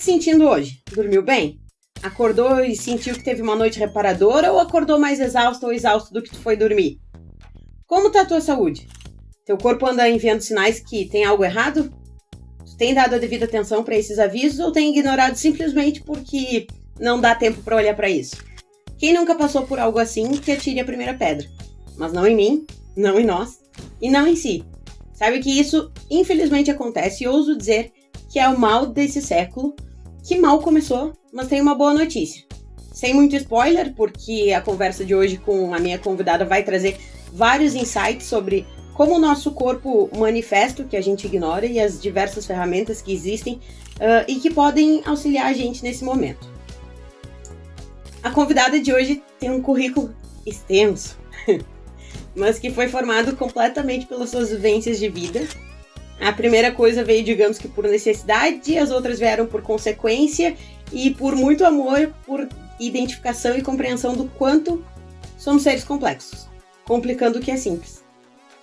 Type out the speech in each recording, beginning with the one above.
sentindo hoje? Dormiu bem? Acordou e sentiu que teve uma noite reparadora ou acordou mais exausto ou exausto do que tu foi dormir? Como tá a tua saúde? Teu corpo anda enviando sinais que tem algo errado? Tu tem dado a devida atenção para esses avisos ou tem ignorado simplesmente porque não dá tempo para olhar para isso? Quem nunca passou por algo assim, que atire a primeira pedra. Mas não em mim, não em nós e não em si. Sabe que isso infelizmente acontece e ouso dizer que é o mal desse século, que mal começou, mas tem uma boa notícia. Sem muito spoiler, porque a conversa de hoje com a minha convidada vai trazer vários insights sobre como o nosso corpo manifesta o que a gente ignora e as diversas ferramentas que existem e que podem auxiliar a gente nesse momento. A convidada de hoje tem um currículo extenso, mas que foi formado completamente pelas suas vivências de vida. A primeira coisa veio, digamos que por necessidade, as outras vieram por consequência e por muito amor, por identificação e compreensão do quanto somos seres complexos, complicando o que é simples.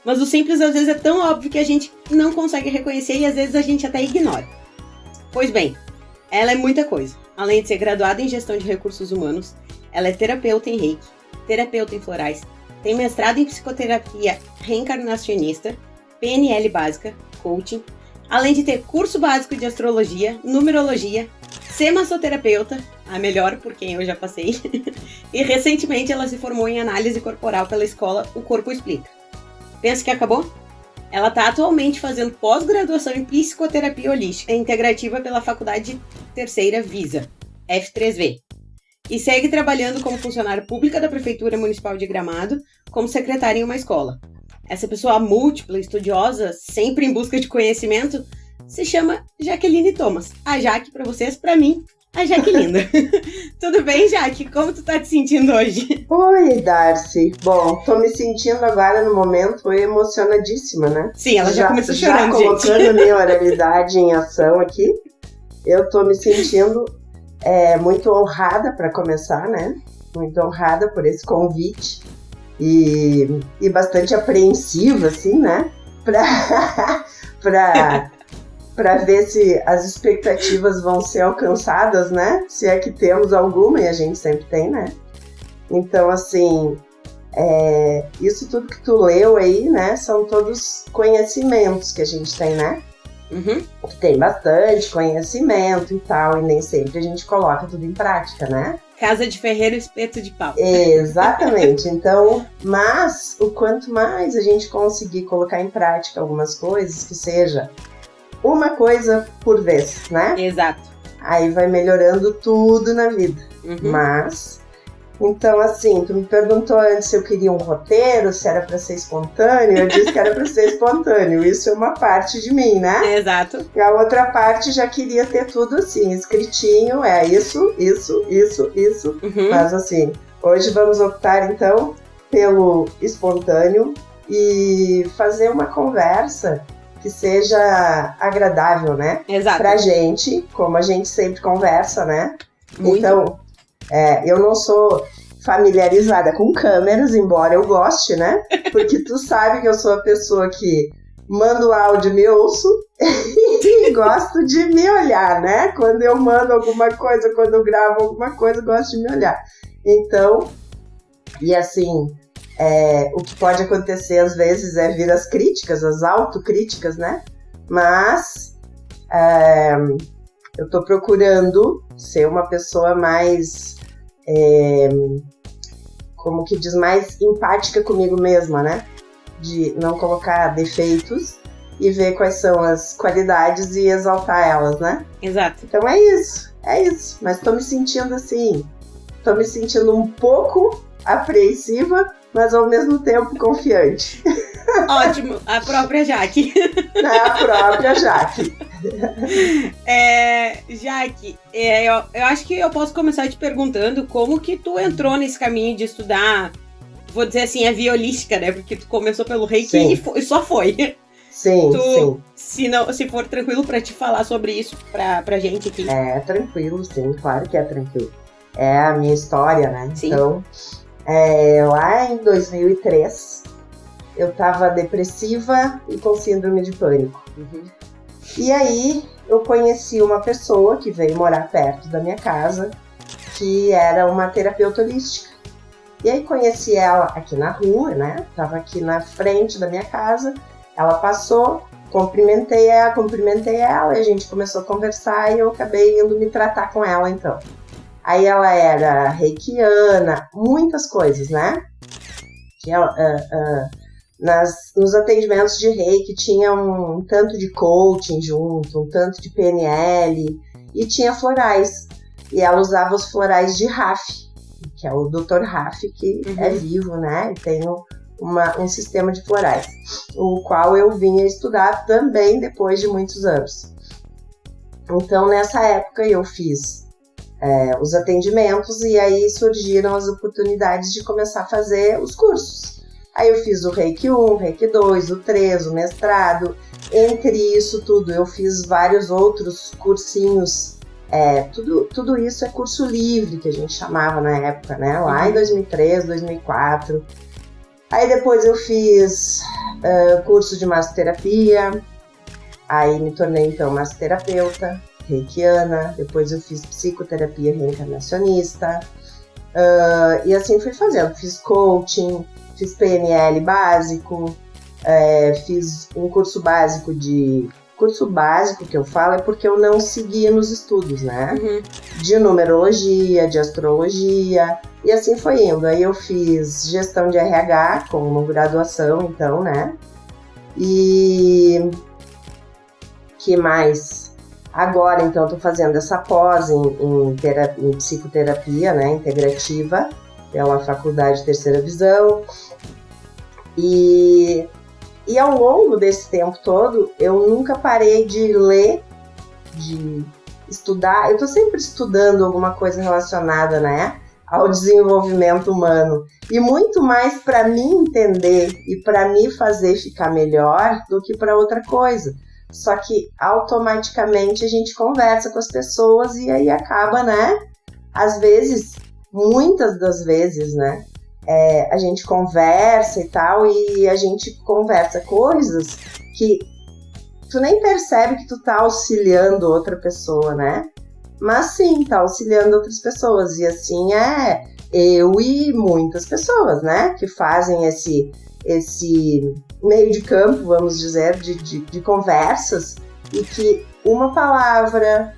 Mas o simples às vezes é tão óbvio que a gente não consegue reconhecer e às vezes a gente até ignora. Pois bem, ela é muita coisa. Além de ser graduada em gestão de recursos humanos, ela é terapeuta em Reiki, terapeuta em florais, tem mestrado em psicoterapia reencarnacionista, PNL básica, coaching, além de ter curso básico de astrologia, numerologia, ser massoterapeuta, a melhor por quem eu já passei, e recentemente ela se formou em análise corporal pela escola O Corpo Explica. Pensa que acabou? Ela está atualmente fazendo pós-graduação em psicoterapia holística integrativa pela Faculdade Terceira Visa, F3V, e segue trabalhando como funcionária pública da Prefeitura Municipal de Gramado, como secretária em uma escola. Essa pessoa múltipla, estudiosa, sempre em busca de conhecimento, se chama Jaqueline Thomas. A Jaque para vocês, para mim, a Jaqueline. Tudo bem, Jaque? Como tu tá te sentindo hoje? Oi, Darcy. Bom, tô me sentindo agora no momento emocionadíssima, né? Sim, ela já começou chorando, já colocando a minha oralidade em ação aqui. Eu tô me sentindo muito honrada para começar, né? Muito honrada por esse convite. E bastante apreensiva, assim, né? Pra ver se as expectativas vão ser alcançadas, né? Se é que temos alguma, e a gente sempre tem, né? Então, assim, isso tudo que tu leu aí, né? São todos conhecimentos que a gente tem, né? Uhum. Tem bastante conhecimento e tal, e nem sempre a gente coloca tudo em prática, né? Casa de ferreiro, espeto de pau. Exatamente. Então, mas o quanto mais a gente conseguir colocar em prática algumas coisas, que seja uma coisa por vez, né? Exato. Aí vai melhorando tudo na vida. Uhum. Mas, então assim, tu me perguntou antes se eu queria um roteiro, se era pra ser espontâneo. Eu disse que era pra ser espontâneo. Isso é uma parte de mim, né? Exato. E a outra parte já queria ter tudo assim, escritinho, isso. Uhum. Mas assim, hoje vamos optar então pelo espontâneo e fazer uma conversa que seja agradável, né? Exato. Pra gente, como a gente sempre conversa, né? Muito. Então, eu não sou familiarizada com câmeras, embora eu goste, né? Porque tu sabe que eu sou a pessoa que mando áudio e me ouço e gosto de me olhar, né? Quando eu mando alguma coisa, quando eu gravo alguma coisa, eu gosto de me olhar. Então, e assim, o que pode acontecer às vezes é vir as críticas, as autocríticas, né? Mas eu tô procurando ser uma pessoa mais, como que diz, mais empática comigo mesma, né? De não colocar defeitos e ver quais são as qualidades e exaltar elas, né? Exato. Então é isso. Mas tô me sentindo assim, um pouco apreensiva, mas ao mesmo tempo confiante. Ótimo, a própria Jaque. A própria Jaque. Jaque, eu acho que eu posso começar te perguntando como que tu entrou nesse caminho de estudar, vou dizer assim, a violística, né? Porque tu começou pelo Reiki e só foi. Sim, sim. Se for tranquilo pra te falar sobre isso pra gente aqui. É tranquilo, sim, claro que é tranquilo. É a minha história, né? Sim. Então, lá em 2003, eu tava depressiva e com síndrome de pânico. Uhum. E aí eu conheci uma pessoa que veio morar perto da minha casa, que era uma terapeuta holística. E aí conheci ela aqui na rua, né? Tava aqui na frente da minha casa. Ela passou, cumprimentei ela, e a gente começou a conversar e eu acabei indo me tratar com ela, então. Aí ela era reikiana, muitas coisas, né? Nos atendimentos de reiki tinha um tanto de coaching junto, um tanto de PNL, e tinha florais. E ela usava os florais de Raf, que é o Dr. Raf, que é vivo, né? E tem um sistema de florais, o qual eu vinha estudar também depois de muitos anos. Então, nessa época, eu fiz os atendimentos e aí surgiram as oportunidades de começar a fazer os cursos. Aí eu fiz o Reiki 1, Reiki 2, o 3, o mestrado. Entre isso tudo, eu fiz vários outros cursinhos. Tudo isso é curso livre, que a gente chamava na época, né? Lá em 2003, 2004. Aí depois eu fiz curso de massoterapia. Aí me tornei, então, massoterapeuta reikiana. Depois eu fiz psicoterapia reencarnacionista. E assim fui fazendo. Fiz coaching, fiz PNL básico, fiz um curso básico Curso básico que eu falo é porque eu não segui nos estudos, né? De numerologia, de astrologia, e assim foi indo. Aí eu fiz gestão de RH como graduação, então, né? E que mais? Agora, então, eu tô fazendo essa pós em psicoterapia, né? Integrativa, pela Faculdade Terceira Visão. E ao longo desse tempo todo, eu nunca parei de ler, de estudar. Eu tô sempre estudando alguma coisa relacionada, né, ao desenvolvimento humano. E muito mais para me entender e para me fazer ficar melhor do que para outra coisa. Só que automaticamente a gente conversa com as pessoas e aí acaba, né, às vezes, muitas das vezes, né, a gente conversa e tal, e a gente conversa coisas que tu nem percebe que tu tá auxiliando outra pessoa, né? Mas sim, tá auxiliando outras pessoas, e assim eu e muitas pessoas, né? Que fazem esse meio de campo, vamos dizer, de conversas, e que uma palavra,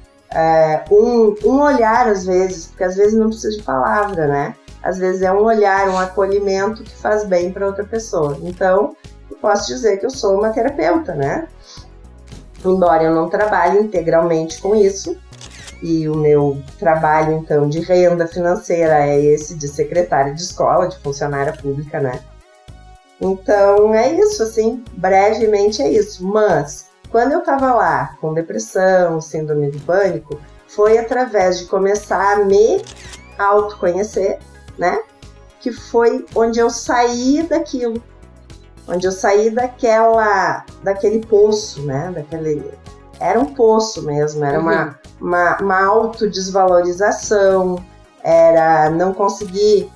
um olhar às vezes, porque às vezes não precisa de palavra, né? Às vezes é um olhar, um acolhimento que faz bem para outra pessoa. Então, eu posso dizer que eu sou uma terapeuta, né? Embora eu não trabalhe integralmente com isso, e o meu trabalho, então, de renda financeira é esse de secretária de escola, de funcionária pública, né? Então, é isso, assim, brevemente é isso. Mas, quando eu tava lá com depressão, síndrome do pânico, foi através de começar a me autoconhecer, né? Que foi onde eu saí daquilo, onde eu saí daquele poço, né? Era um poço mesmo, era uma autodesvalorização, era não conseguir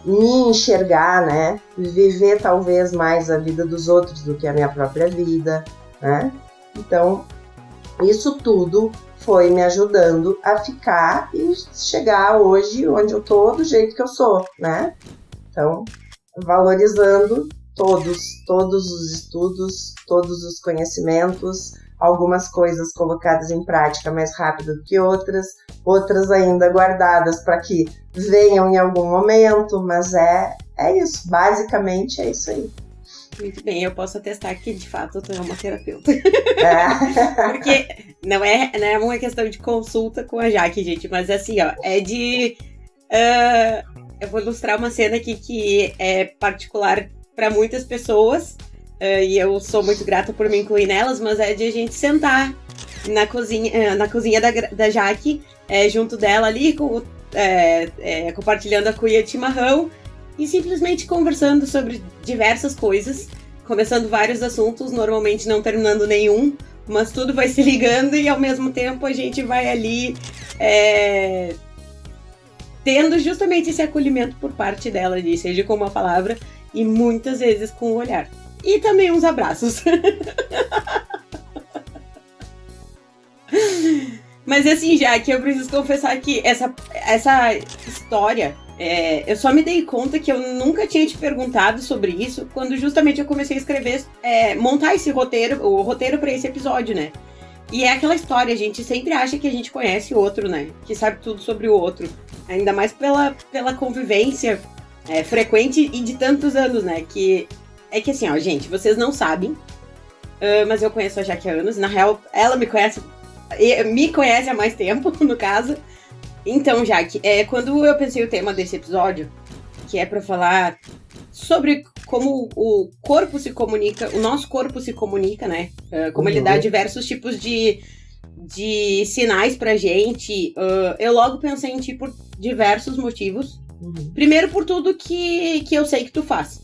me enxergar, né? Viver talvez mais a vida dos outros do que a minha própria vida, né? Então, isso tudo foi me ajudando a ficar e chegar hoje onde eu tô, do jeito que eu sou, né? Então, valorizando todos os estudos, todos os conhecimentos, algumas coisas colocadas em prática mais rápido do que outras ainda guardadas para que venham em algum momento, mas é isso, basicamente é isso aí. Muito bem, eu posso atestar que de fato tu é uma terapeuta. Porque não é uma questão de consulta com a Jaque, gente, mas assim, ó, eu vou ilustrar uma cena aqui que é particular para muitas pessoas, e eu sou muito grata por me incluir nelas, mas é de a gente sentar na cozinha da Jaque, junto dela ali, compartilhando a cuia de chimarrão, e simplesmente conversando sobre diversas coisas, começando vários assuntos, normalmente não terminando nenhum, mas tudo vai se ligando e ao mesmo tempo a gente vai ali tendo justamente esse acolhimento por parte dela ali, seja com uma palavra e muitas vezes com o olhar. E também uns abraços. Mas assim, já que eu preciso confessar que essa história, eu só me dei conta que eu nunca tinha te perguntado sobre isso quando justamente eu comecei a escrever, montar esse roteiro, o roteiro pra esse episódio, né? E é aquela história, a gente sempre acha que a gente conhece o outro, né? Que sabe tudo sobre o outro. Ainda mais pela convivência frequente e de tantos anos, né? Que assim, ó, gente, vocês não sabem, mas eu conheço a Jaque há anos. Na real, ela me conhece há mais tempo, no caso. Então, Jaque, quando eu pensei o tema desse episódio, que é pra falar sobre como o corpo se comunica, o nosso corpo se comunica, né? Como ele dá diversos tipos de sinais pra gente. Eu logo pensei em ti por diversos motivos. Primeiro, por tudo que eu sei que tu faz.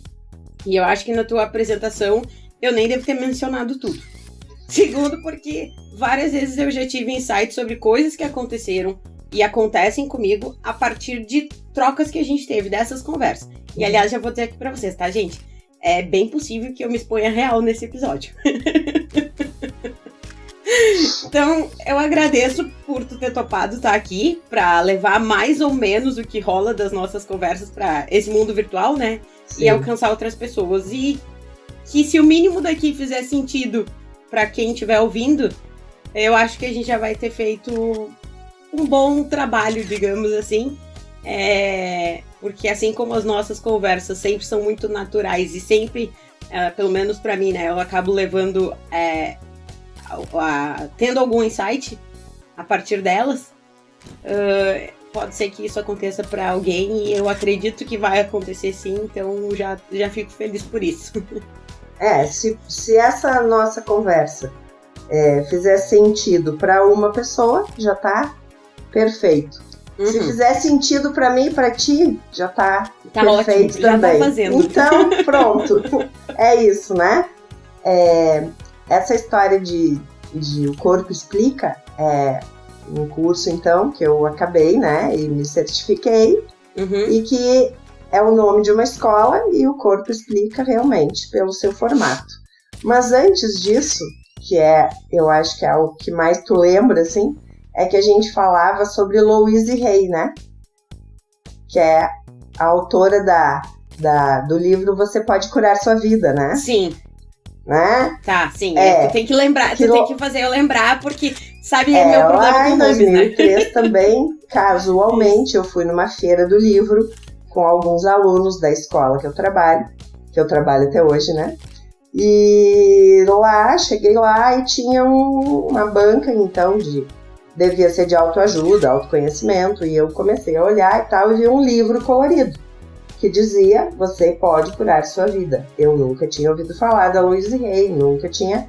E eu acho que na tua apresentação eu nem devo ter mencionado tudo. Segundo, porque várias vezes eu já tive insights sobre coisas que aconteceram e acontecem comigo a partir de trocas que a gente teve dessas conversas. E, aliás, já vou dizer aqui pra vocês, tá, gente? É bem possível que eu me exponha real nesse episódio. Então, eu agradeço por tu ter topado estar aqui pra levar mais ou menos o que rola das nossas conversas pra esse mundo virtual, né? Sim. E alcançar outras pessoas. E que se o mínimo daqui fizer sentido pra quem estiver ouvindo, eu acho que a gente já vai ter feito um bom trabalho, digamos assim. Porque assim como as nossas conversas sempre são muito naturais e sempre, pelo menos pra mim, né, eu acabo levando, tendo algum insight a partir delas, pode ser que isso aconteça pra alguém e eu acredito que vai acontecer sim, então já fico feliz por isso. Se essa nossa conversa fizer sentido pra uma pessoa, já tá perfeito. Se fizer sentido pra mim e pra ti, já tá perfeito ótimo, também. Já tá fazendo. Então, pronto. É isso, né? Essa história de O Corpo Explica é um curso, então, que eu acabei, né? E me certifiquei. E que é o nome de uma escola e o Corpo Explica realmente pelo seu formato. Mas antes disso, que eu acho que é o que mais tu lembra, assim, é que a gente falava sobre Louise Hay, né? Que é a autora do livro Você Pode Curar Sua Vida, né? Sim. Né? Tá, sim. Tu tem que lembrar, tu tem que fazer eu lembrar, porque, sabe, é meu problema com nomes, né? Em 2003 também, casualmente, eu fui numa feira do livro com alguns alunos da escola que eu trabalho até hoje, né? E cheguei lá e tinha uma banca, então, devia ser de autoajuda, autoconhecimento, e eu comecei a olhar e tal, e vi um livro colorido, que dizia, Você Pode Curar Sua Vida. Eu nunca tinha ouvido falar da Louise Hay, nunca tinha.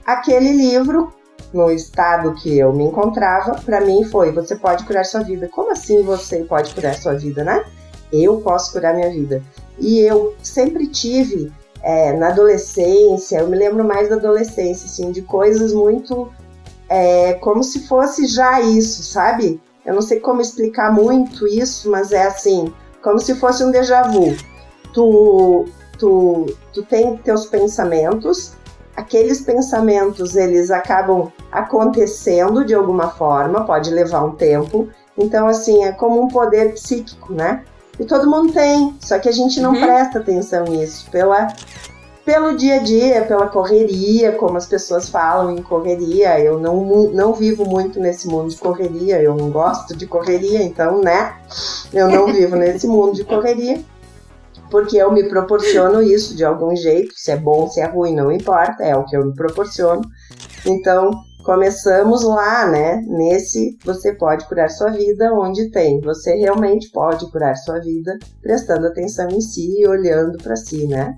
Aquele livro, no estado que eu me encontrava, para mim foi, Você Pode Curar Sua Vida. Como assim você pode curar sua vida, né? Eu posso curar minha vida. E eu sempre tive, na adolescência, eu me lembro mais da adolescência, assim, de coisas muito... como se fosse já isso, sabe? Eu não sei como explicar muito isso, mas é assim, como se fosse um déjà vu. Tu tem teus pensamentos, aqueles pensamentos, eles acabam acontecendo de alguma forma, pode levar um tempo. Então, assim, é como um poder psíquico, né? E todo mundo tem, só que a gente não presta atenção nisso, pelo dia a dia, pela correria, como as pessoas falam em correria. Eu não vivo muito nesse mundo de correria, eu não gosto de correria, então, né? Eu não vivo nesse mundo de correria, porque eu me proporciono isso de algum jeito, se é bom, se é ruim, não importa, é o que eu me proporciono. Então, começamos lá, né? Nesse Você Pode Curar Sua Vida, onde tem você realmente pode curar sua vida, prestando atenção em si e olhando para si, né?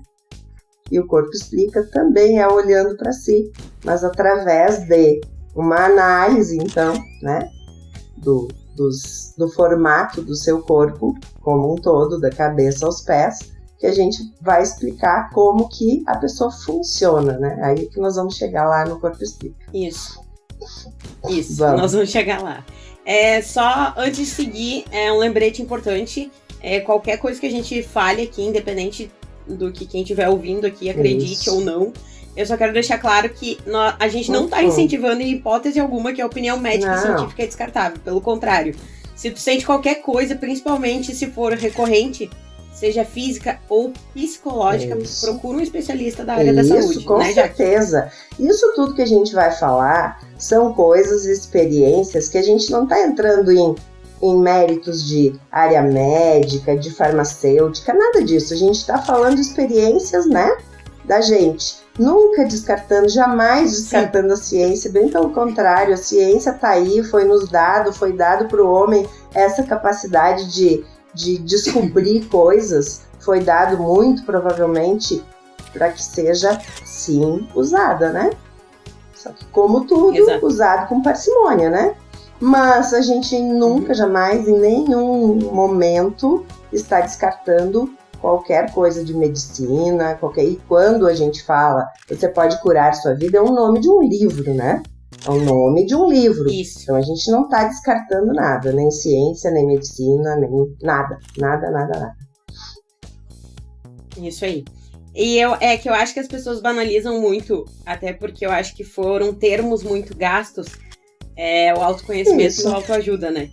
E o Corpo Explica também é olhando para si, mas através de uma análise, então, né, do formato do seu corpo como um todo, da cabeça aos pés, que a gente vai explicar como que a pessoa funciona, né? Aí que nós vamos chegar lá no Corpo Explica. Isso, nós vamos chegar lá. Só antes de seguir, um lembrete importante, qualquer coisa que a gente fale aqui, independente do que quem estiver ouvindo aqui acredite ou não, Eu só quero deixar claro que a gente não tá incentivando em hipótese alguma que a opinião médica e científica é descartável. Pelo contrário, se tu sente qualquer coisa, principalmente se for recorrente, seja física ou psicológica, procura um especialista da área da saúde. Isso, com certeza. Isso tudo que a gente vai falar são coisas e experiências que a gente não tá entrando em méritos de área médica, de farmacêutica, nada disso. A gente tá falando de experiências, né, da gente. Nunca descartando, jamais descartando a ciência, bem pelo contrário, a ciência tá aí, foi dado pro homem essa capacidade de descobrir coisas, foi dado muito provavelmente para que seja, sim, usada, né? Só que como tudo, usado com parcimônia, né? Mas a gente nunca, jamais, em nenhum momento está descartando qualquer coisa de medicina, e quando a gente fala, você pode curar sua vida, é o nome de um livro, né? É o nome de um livro. Isso. Então a gente não está descartando nada, nem ciência, nem medicina, nem nada. Isso aí. E é que eu acho que as pessoas banalizam muito, até porque eu acho que foram termos muito gastos, o autoconhecimento e a autoajuda, né?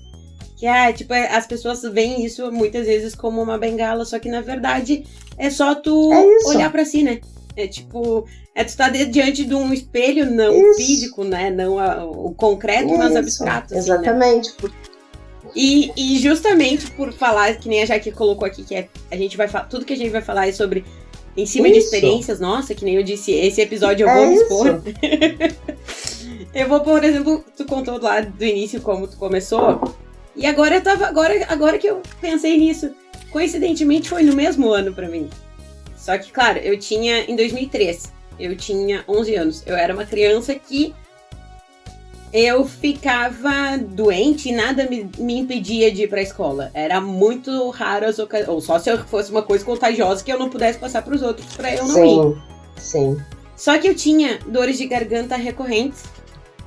Que tipo, as pessoas veem isso muitas vezes como uma bengala, só que na verdade é só tu olhar pra si, né? É tipo, tu tá diante de um espelho não físico, né? Não o concreto, mas abstrato. Exatamente. Assim, né? E justamente por falar, que nem a Jaque colocou aqui, que a gente vai falar, tudo que a gente vai falar é sobre em cima de experiências, nossa, que nem eu disse, esse episódio eu vou me expor. Eu vou, por exemplo, tu contou lá do início como tu começou. E agora agora que eu pensei nisso, coincidentemente foi no mesmo ano pra mim. Só que, claro, em 2003, eu tinha 11 anos. Eu era uma criança que eu ficava doente e nada me impedia de ir pra escola. Era muito raro as ocasiões, ou só se eu fosse uma coisa contagiosa que eu não pudesse passar pros outros pra eu não ir. Sim. Só que eu tinha dores de garganta recorrentes.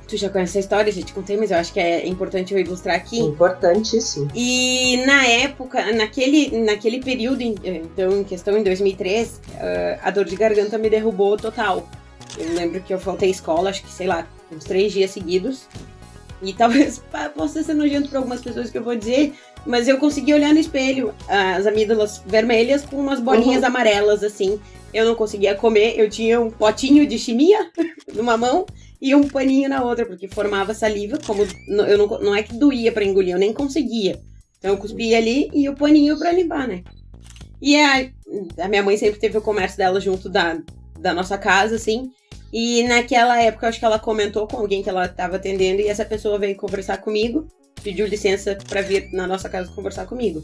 Tu já conhece essa história, já te contei, mas eu acho que é importante eu ilustrar aqui. Importantíssimo. E na época, naquele período, então em questão em 2003, a dor de garganta me derrubou total. Eu lembro que eu faltei escola, acho que, sei lá, uns 3 dias seguidos. E talvez possa ser nojento para algumas pessoas que eu vou dizer, mas eu consegui olhar no espelho as amígdalas vermelhas com umas bolinhas amarelas, assim. Eu não conseguia comer, eu tinha um potinho de chimia numa mão e um paninho na outra, porque formava saliva, como não é que doía pra engolir, eu nem conseguia. Então eu cuspia ali e o paninho pra limpar, né? E a minha mãe sempre teve o comércio dela junto da nossa casa, assim, e naquela época eu acho que ela comentou com alguém que ela tava atendendo e essa pessoa veio conversar comigo, pediu licença pra vir na nossa casa conversar comigo.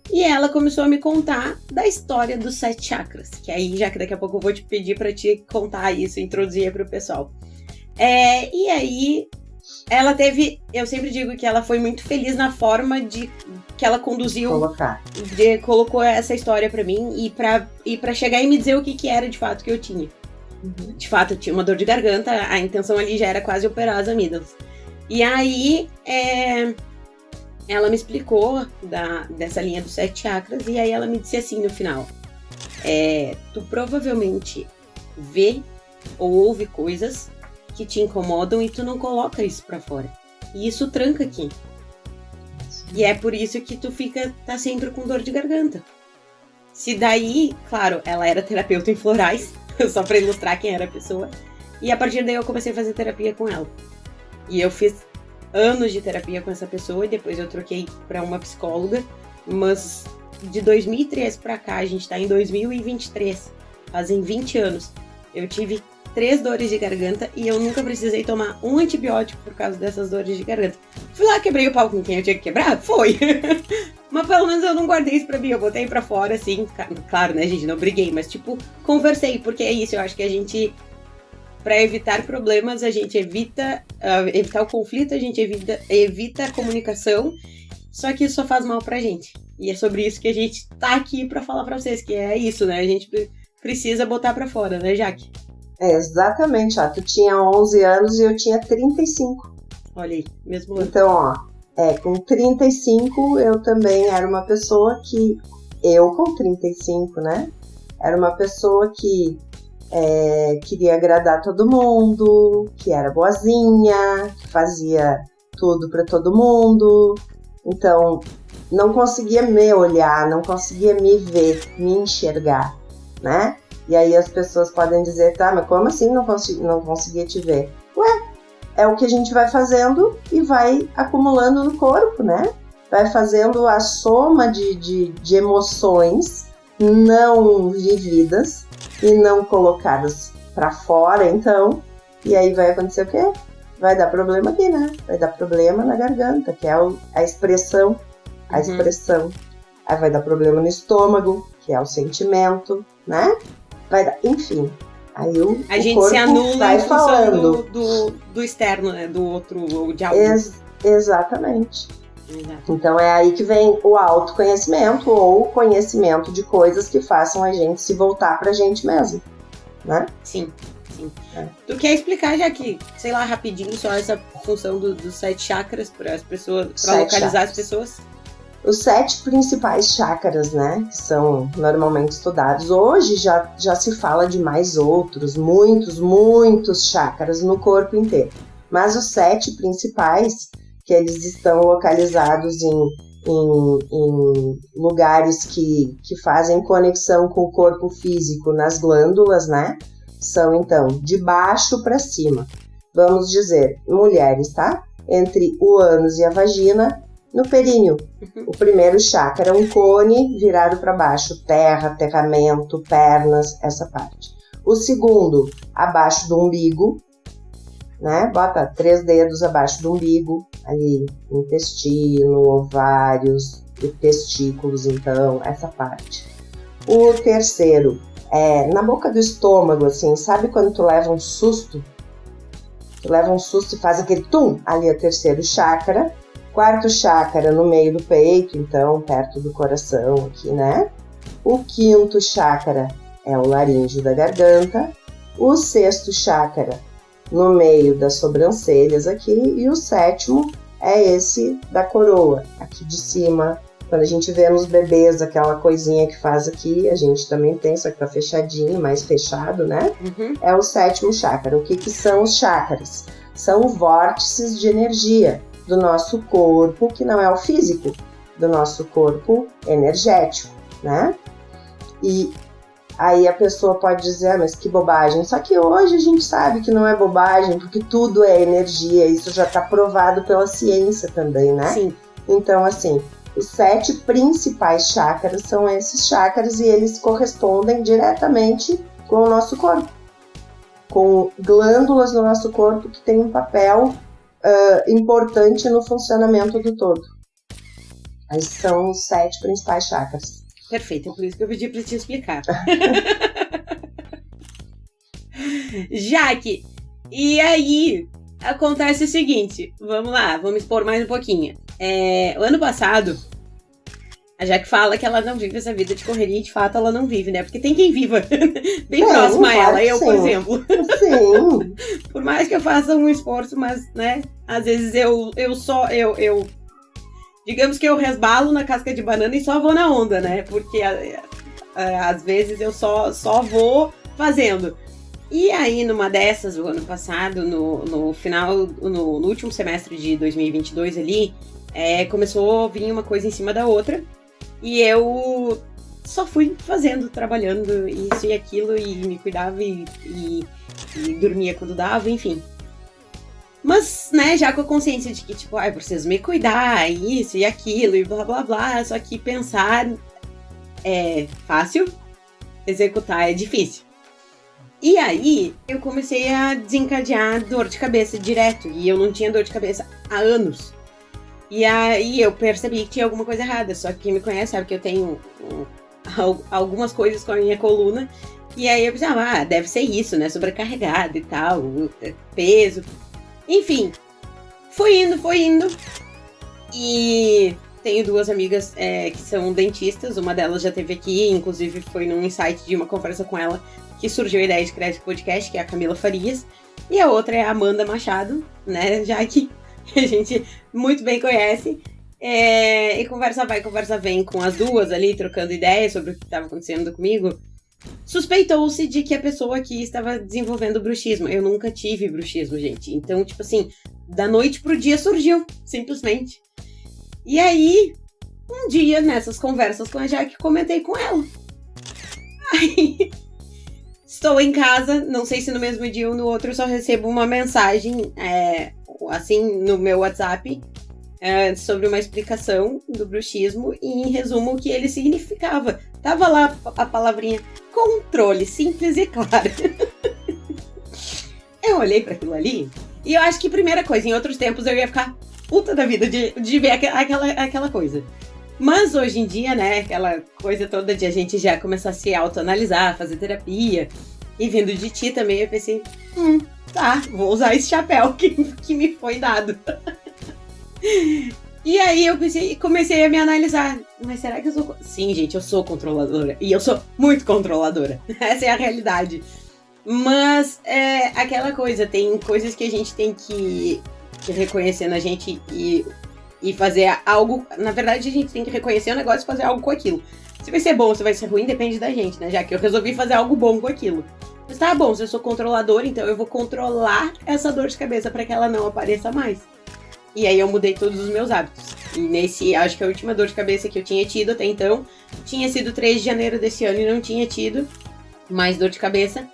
E ela começou a me contar da história dos 7 chakras, que aí, já que daqui a pouco eu vou te pedir pra te contar isso, introduzir pro pessoal. E aí, ela teve... Eu sempre digo que ela foi muito feliz na forma que ela conduziu... Colocou essa história pra mim e pra chegar e me dizer o que era de fato que eu tinha. De fato, eu tinha uma dor de garganta, a intenção ali já era quase operar as amígdalas. E aí, ela me explicou dessa linha dos 7 chakras e aí ela me disse assim no final. Tu provavelmente vê ou ouve coisas que te incomodam e tu não coloca isso pra fora. E isso tranca aqui. E é por isso que tu tá sempre com dor de garganta. Se daí, claro, ela era terapeuta em florais, só pra ilustrar quem era a pessoa. E a partir daí eu comecei a fazer terapia com ela. E eu fiz anos de terapia com essa pessoa e depois eu troquei pra uma psicóloga. Mas de 2003 pra cá, a gente tá em 2023, fazem 20 anos. Eu tive 3 dores de garganta e eu nunca precisei tomar um antibiótico por causa dessas dores de garganta. Fui lá, quebrei o pau com quem eu tinha que quebrar? Foi! Mas pelo menos eu não guardei isso pra mim, eu botei pra fora, assim. Claro, né, gente, não briguei, mas tipo, conversei, porque é isso, eu acho que a gente, pra evitar problemas, a gente evita o conflito, a gente evita a comunicação, só que isso só faz mal pra gente. E é sobre isso que a gente tá aqui pra falar pra vocês, que é isso, né, a gente precisa botar pra fora, né, Jaque? Exatamente, tu tinha 11 anos e eu tinha 35. Olha aí, mesmo ano. Então, com 35 eu também era uma pessoa que... Eu com 35, né? Era uma pessoa que queria agradar todo mundo, que era boazinha, que fazia tudo para todo mundo. Então, não conseguia me olhar, não conseguia me ver, me enxergar, né? E aí as pessoas podem dizer, tá, mas como assim não conseguia te ver? Ué, é o que a gente vai fazendo e vai acumulando no corpo, né? Vai fazendo a soma de emoções não vividas e não colocadas para fora, então, e aí vai acontecer o quê? Vai dar problema aqui, né? Vai dar problema na garganta, que é a expressão. A expressão. Aí vai dar problema no estômago, que é o sentimento, né? Vai dar, enfim. Aí a gente corpo se anula vai em função falando do externo, né? Do outro, ou de algo. Exatamente. Exato. Então é aí que vem o autoconhecimento ou conhecimento de coisas que façam a gente se voltar pra gente mesmo, né? Sim. Tu quer explicar, já que, sei lá, rapidinho, só essa função dos 7 chakras para as pessoas, para localizar chakras. As pessoas? Os 7 principais chakras, né, que são normalmente estudados. Hoje já se fala de mais outros, muitos chakras no corpo inteiro. Mas os 7 principais, que eles estão localizados em lugares que fazem conexão com o corpo físico, nas glândulas, né? São, então, de baixo para cima. Vamos dizer, mulheres, tá? Entre o ânus e a vagina, no períneo. O primeiro chakra é um cone virado para baixo, terra, aterramento, pernas, essa parte. O segundo, abaixo do umbigo, né? Bota 3 dedos abaixo do umbigo, ali, intestino, ovários, testículos, então, essa parte. O terceiro na boca do estômago, assim, sabe quando tu leva um susto? Tu leva um susto e faz aquele tum, ali é o terceiro chakra. Quarto chakra no meio do peito, então, perto do coração aqui, né? O quinto chakra é o laríngeo da garganta. O sexto chakra no meio das sobrancelhas aqui. E o sétimo é esse da coroa, aqui de cima. Quando a gente vê nos bebês aquela coisinha que faz aqui, a gente também tem, só que tá fechadinho, mais fechado, né? É o sétimo chakra. O que são os chakras? São vórtices de energia do nosso corpo, que não é o físico, do nosso corpo energético, né? E aí a pessoa pode dizer, mas que bobagem. Só que hoje a gente sabe que não é bobagem, porque tudo é energia, isso já tá provado pela ciência também, né? Sim. Então, assim, os 7 principais chakras são esses chakras e eles correspondem diretamente com o nosso corpo, com glândulas no nosso corpo que tem um papel importante no funcionamento do todo. Esses são os 7 principais chakras. Perfeito, é por isso que eu pedi para te explicar. Jaque, e aí acontece o seguinte, vamos lá, vamos expor mais um pouquinho. O ano passado, a Jaque fala que ela não vive essa vida de correria e de fato ela não vive, né? Porque tem quem viva bem próximo a ela, eu, por exemplo. Sim. Por mais que eu faça um esforço, mas, né, às vezes eu digamos que eu resbalo na casca de banana e só vou na onda, né? Porque às vezes eu só vou fazendo. E aí, numa dessas, o ano passado, no final, no último semestre de 2022 ali, começou a vir uma coisa em cima da outra. E eu só fui fazendo, trabalhando, isso e aquilo, e me cuidava e dormia quando dava, enfim. Mas, né, já com a consciência de que, tipo, eu preciso me cuidar, isso e aquilo, e blá, blá, blá. Só que pensar é fácil, executar é difícil. E aí, eu comecei a desencadear dor de cabeça direto. E eu não tinha dor de cabeça há anos. E aí, eu percebi que tinha alguma coisa errada. Só que quem me conhece sabe que eu tenho algumas coisas com a minha coluna. E aí, eu pensava, deve ser isso, né? Sobrecarregado e tal, peso. Enfim, foi indo. E tenho 2 amigas que são dentistas. Uma delas já esteve aqui, inclusive foi num insight de uma conversa com ela que surgiu a ideia de criar esse podcast, que é a Camila Farias. E a outra é a Amanda Machado, né? Já que a gente muito bem conhece. E conversa vai, conversa vem com as duas ali, trocando ideias sobre o que estava acontecendo comigo. suspeitou-se de que a pessoa aqui estava desenvolvendo bruxismo. Eu nunca tive bruxismo, gente. Então, tipo assim, da noite pro dia surgiu, simplesmente. E aí, um dia, nessas conversas com a Jaque, comentei com ela. Aí, estou em casa, não sei se no mesmo dia ou no outro, eu só recebo uma mensagem, assim, no meu WhatsApp, sobre uma explicação do bruxismo e, em resumo, o que ele significava. Tava lá a palavrinha controle, simples e claro. Eu olhei para aquilo ali e eu acho que, primeira coisa, em outros tempos eu ia ficar puta da vida de ver aquela coisa. Mas hoje em dia, né, aquela coisa toda de a gente já começar a se autoanalisar, fazer terapia, e vindo de ti também, eu pensei, tá, vou usar esse chapéu que me foi dado. E aí eu comecei a me analisar. Mas será que eu sou... Sim, gente, eu sou controladora. E eu sou muito controladora. Essa é a realidade. Mas é aquela coisa, tem coisas que a gente tem que reconhecer na gente e fazer algo... Na verdade, a gente tem que reconhecer o negócio e fazer algo com aquilo. Se vai ser bom ou se vai ser ruim, depende da gente, né? Já que eu resolvi fazer algo bom com aquilo. Mas tá bom, se eu sou controladora, então eu vou controlar essa dor de cabeça para que ela não apareça mais. E aí eu mudei todos os meus hábitos. E acho que a última dor de cabeça que eu tinha tido até então tinha sido 3 de janeiro desse ano e não tinha tido mais dor de cabeça.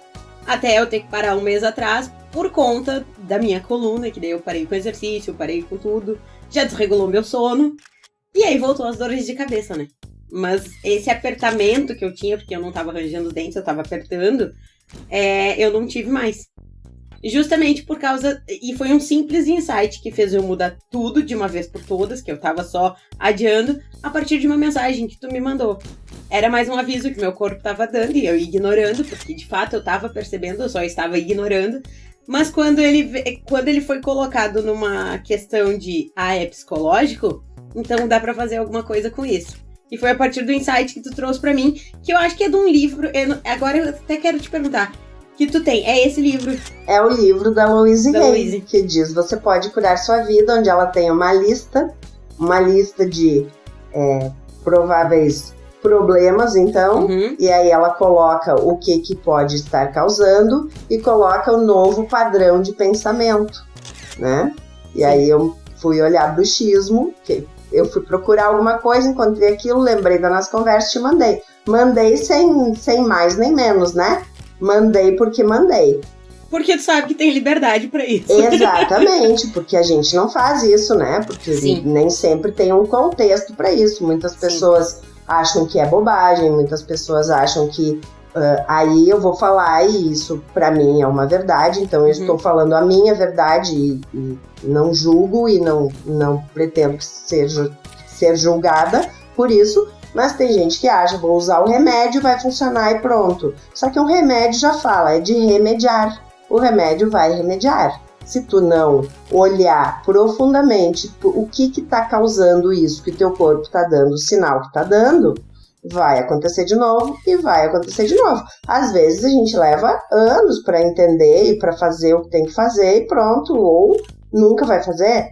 Até eu ter que parar um mês atrás por conta da minha coluna, que daí eu parei com o exercício, parei com tudo, já desregulou meu sono. E aí voltou as dores de cabeça, né? Mas esse apertamento que eu tinha, porque eu não tava arranjando os dentes, eu tava apertando, eu não tive mais. Justamente por causa... E foi um simples insight que fez eu mudar tudo de uma vez por todas, que eu tava só adiando, a partir de uma mensagem que tu me mandou. Era mais um aviso que meu corpo tava dando e eu ignorando, porque de fato eu tava percebendo, eu só estava ignorando. Mas quando ele foi colocado numa questão de, é psicológico, então dá pra fazer alguma coisa com isso. E foi a partir do insight que tu trouxe pra mim, que eu acho que é de um livro... Agora eu até quero te perguntar... Que tu tem, é esse livro? É o livro da Louise Hay, que diz: você pode curar sua vida, onde ela tem uma lista de prováveis problemas, então, e aí ela coloca o que pode estar causando e coloca o novo padrão de pensamento, né? E Sim. Aí eu fui olhar bruxismo, que eu fui procurar alguma coisa, encontrei aquilo, lembrei da nossa conversa e te mandei. Mandei sem mais nem menos, né? Mandei porque mandei. Porque tu sabe que tem liberdade pra isso. Exatamente, porque a gente não faz isso, né? Porque Sim. nem sempre tem um contexto pra isso. Muitas pessoas acham que é bobagem, muitas pessoas acham que aí eu vou falar e isso pra mim é uma verdade, então eu estou falando a minha verdade e não julgo e não pretendo ser julgada por isso. Mas tem gente que acha, vou usar o remédio, vai funcionar e pronto. Só que um remédio já fala, é de remediar. O remédio vai remediar. Se tu não olhar profundamente o que tá causando isso, que teu corpo tá dando, o sinal que tá dando, vai acontecer de novo e vai acontecer de novo. Às vezes a gente leva anos para entender e para fazer o que tem que fazer e pronto, ou nunca vai fazer.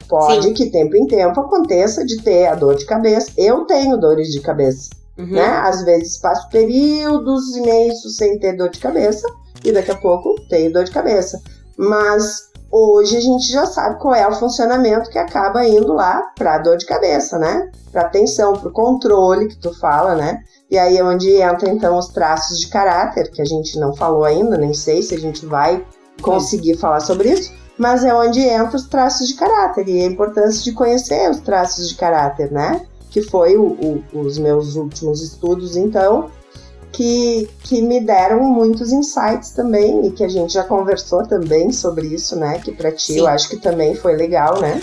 Pode Sim. que tempo em tempo aconteça de ter a dor de cabeça. Eu tenho dores de cabeça, né? Às vezes passo períodos imensos sem ter dor de cabeça e daqui a pouco tenho dor de cabeça. Mas hoje a gente já sabe qual é o funcionamento que acaba indo lá pra dor de cabeça, né? Pra atenção, pro controle que tu fala, né? E aí é onde entra então os traços de caráter, que a gente não falou ainda, nem sei se a gente vai conseguir falar sobre isso. Mas é onde entram os traços de caráter e a importância de conhecer os traços de caráter, né? Que foi os meus últimos estudos, então, que me deram muitos insights também e que a gente já conversou também sobre isso, né? Que pra ti Sim. eu acho que também foi legal, né?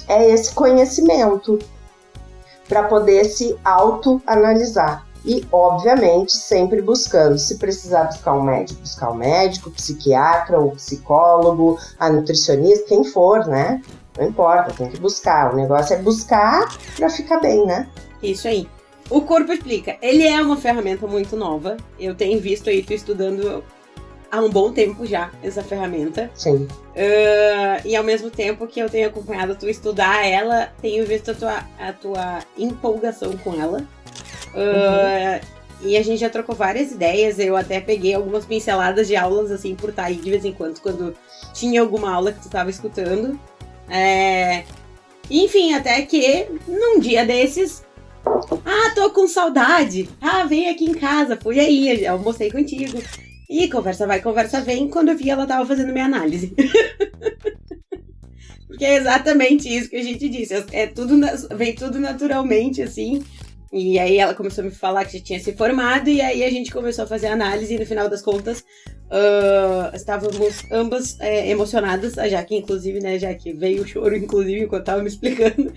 É esse conhecimento para poder se autoanalisar. E, obviamente, sempre buscando, se precisar buscar um médico, psiquiatra, ou psicólogo, a nutricionista, quem for, né? Não importa, tem que buscar. O negócio é buscar pra ficar bem, né? Isso aí. O Corpo Explica. Ele é uma ferramenta muito nova. Eu tenho visto aí tu estudando há um bom tempo já essa ferramenta. Sim. E ao mesmo tempo que eu tenho acompanhado tu estudar ela, tenho visto a tua empolgação com ela. E a gente já trocou várias ideias, eu até peguei algumas pinceladas de aulas, assim, por estar aí de vez em quando tinha alguma aula que tu tava escutando. Enfim, até que num dia desses, tô com saudade, vem aqui em casa, fui aí, almocei contigo. E conversa vai, conversa vem, quando eu vi ela tava fazendo minha análise. Porque é exatamente isso que a gente disse, vem tudo naturalmente, assim. E aí ela começou a me falar que já tinha se formado, e aí a gente começou a fazer a análise, e no final das contas, estávamos ambas emocionadas, a Jaque, inclusive, né, Jaque, veio o choro, inclusive, enquanto tava me explicando,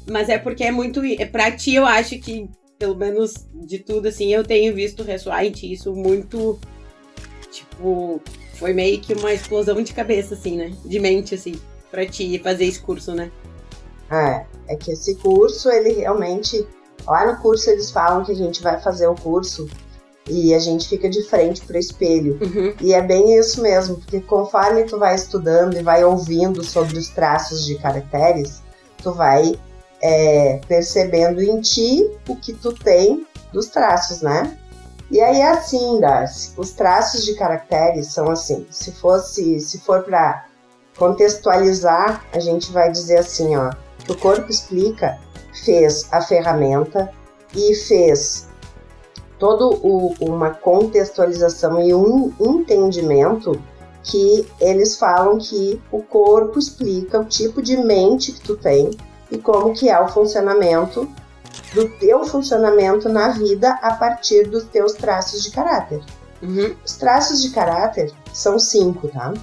mas é porque é muito, pra ti eu acho que, pelo menos de tudo, assim, eu tenho visto ressoar em ti isso muito, tipo, foi meio que uma explosão de cabeça, assim, né, de mente, assim, pra ti fazer esse curso, né. É que esse curso, ele realmente... Lá no curso eles falam que a gente vai fazer o curso e a gente fica de frente pro espelho. Uhum. E é bem isso mesmo, porque conforme tu vai estudando e vai ouvindo sobre os traços de caracteres, tu vai percebendo em ti o que tu tem dos traços, né? E aí é assim, Darcy, os traços de caracteres são assim, se for para contextualizar, a gente vai dizer assim, ó, que o Corpo Explica fez a ferramenta e fez toda uma contextualização e um entendimento que eles falam que o corpo explica o tipo de mente que tu tem e como que é o funcionamento do teu funcionamento na vida a partir dos teus traços de caráter. Uhum. Os traços de caráter são 5, tá?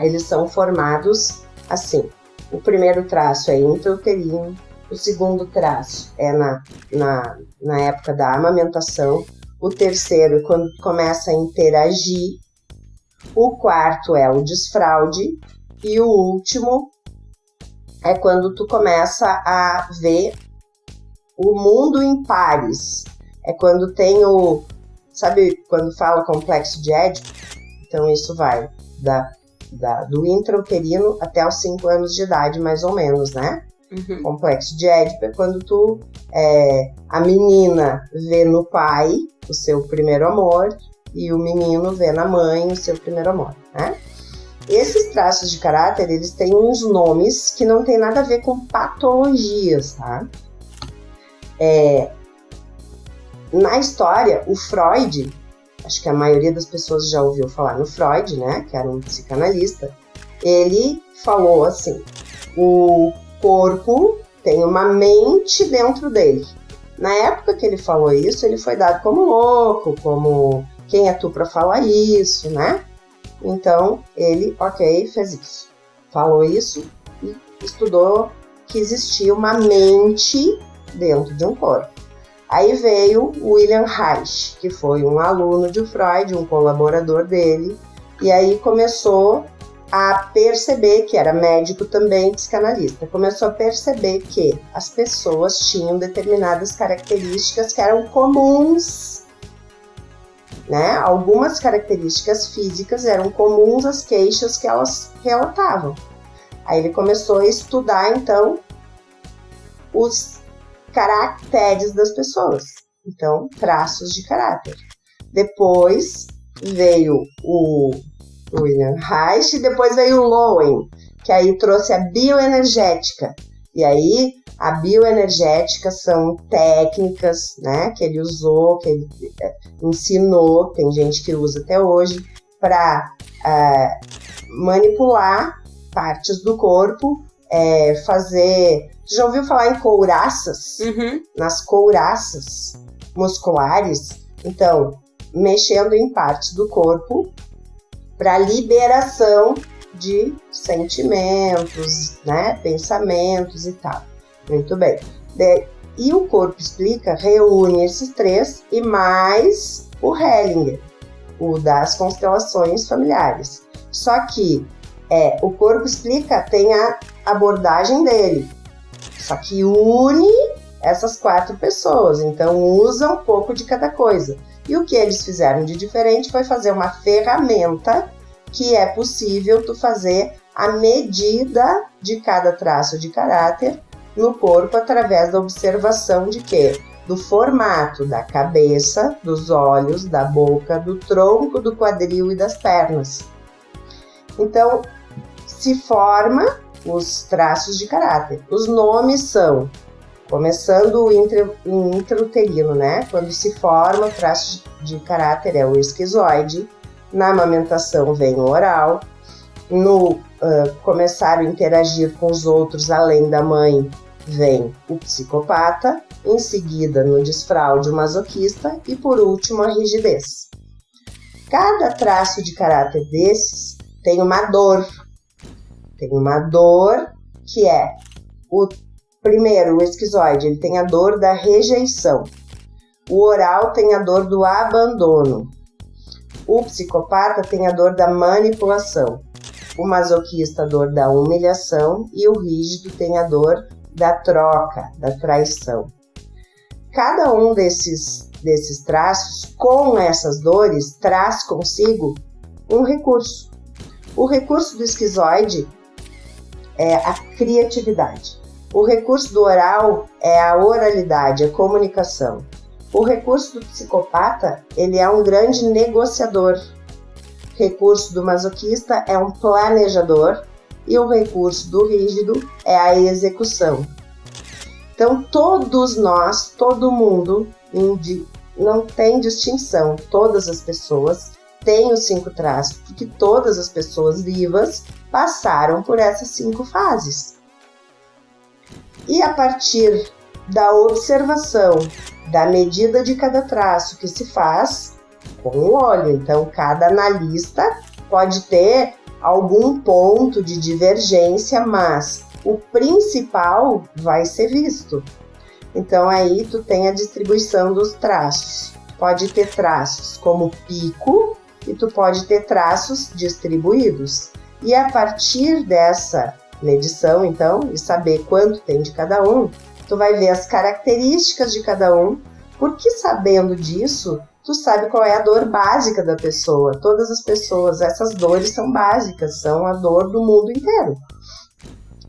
Eles são formados assim. O primeiro traço é intrauterino, o segundo traço é na época da amamentação, o terceiro é quando tu começa a interagir, o quarto é o desfraude e o último é quando tu começa a ver o mundo em pares. É quando tem sabe quando fala complexo de Édipo? Então isso vai do intrauterino até os 5 anos de idade, mais ou menos, né? Uhum. Complexo de Édipo é quando a menina vê no pai o seu primeiro amor e o menino vê na mãe o seu primeiro amor, né? Esses traços de caráter, eles têm uns nomes que não tem nada a ver com patologias, tá? Na história, o Freud, acho que a maioria das pessoas já ouviu falar no Freud, né, que era um psicanalista, ele falou assim, o corpo tem uma mente dentro dele. Na época que ele falou isso, ele foi dado como louco, como quem é tu para falar isso, né? Então, ele, fez isso. Falou isso e estudou que existia uma mente dentro de um corpo. Aí veio o William Reich, que foi um aluno de Freud, um colaborador dele, e aí começou a perceber, que era médico também, psicanalista, começou a perceber que as pessoas tinham determinadas características que eram comuns, né? Algumas características físicas eram comuns às queixas que elas relatavam. Aí ele começou a estudar, então, os caracteres das pessoas. Então, traços de caráter. Depois veio o William Reich e depois veio o Lowen, que aí trouxe a bioenergética. E aí, a bioenergética são técnicas, né, que ele usou, que ele ensinou, tem gente que usa até hoje, para manipular partes do corpo, fazer... Já ouviu falar em couraças? Uhum. Nas couraças musculares? Então, mexendo em partes do corpo para liberação de sentimentos, né, pensamentos e tal. Muito bem. E o Corpo Explica reúne esses 3 e mais o Hellinger, o das constelações familiares. Só que o Corpo Explica tem a abordagem dele, só que une essas 4 pessoas, então usa um pouco de cada coisa. E o que eles fizeram de diferente foi fazer uma ferramenta que é possível tu fazer a medida de cada traço de caráter no corpo através da observação de quê? do formato da cabeça, dos olhos, da boca, do tronco, do quadril e das pernas. Então, se forma os traços de caráter. Os nomes são, começando o intrauterino, né? Quando se forma o traço de caráter é o esquizoide. Na amamentação vem o oral. No começar a interagir com os outros além da mãe, vem o psicopata. Em seguida, no desfraude, o masoquista. E, por último, a rigidez. Cada traço de caráter desses tem uma dor. Tem uma dor que é primeiro, o esquizoide, ele tem a dor da rejeição. O oral tem a dor do abandono. O psicopata tem a dor da manipulação. O masoquista, a dor da humilhação. E o rígido tem a dor da troca, da traição. Cada um desses traços, com essas dores, traz consigo um recurso. O recurso do esquizoide é a criatividade. O recurso do oral é a oralidade, a comunicação. O recurso do psicopata, ele é um grande negociador. O recurso do masoquista é um planejador. E o recurso do rígido é a execução. Então, todos nós, todo mundo, não tem distinção. Todas as pessoas têm os 5 traços, porque todas as pessoas vivas passaram por essas 5 fases. E a partir da observação, da medida de cada traço que se faz com o olho. Então, cada analista pode ter algum ponto de divergência, mas o principal vai ser visto. Então, aí tu tem a distribuição dos traços. Pode ter traços como pico e tu pode ter traços distribuídos. E a partir dessa medição, então, e saber quanto tem de cada um, tu vai ver as características de cada um, porque sabendo disso, tu sabe qual é a dor básica da pessoa. Todas as pessoas, essas dores são básicas, são a dor do mundo inteiro.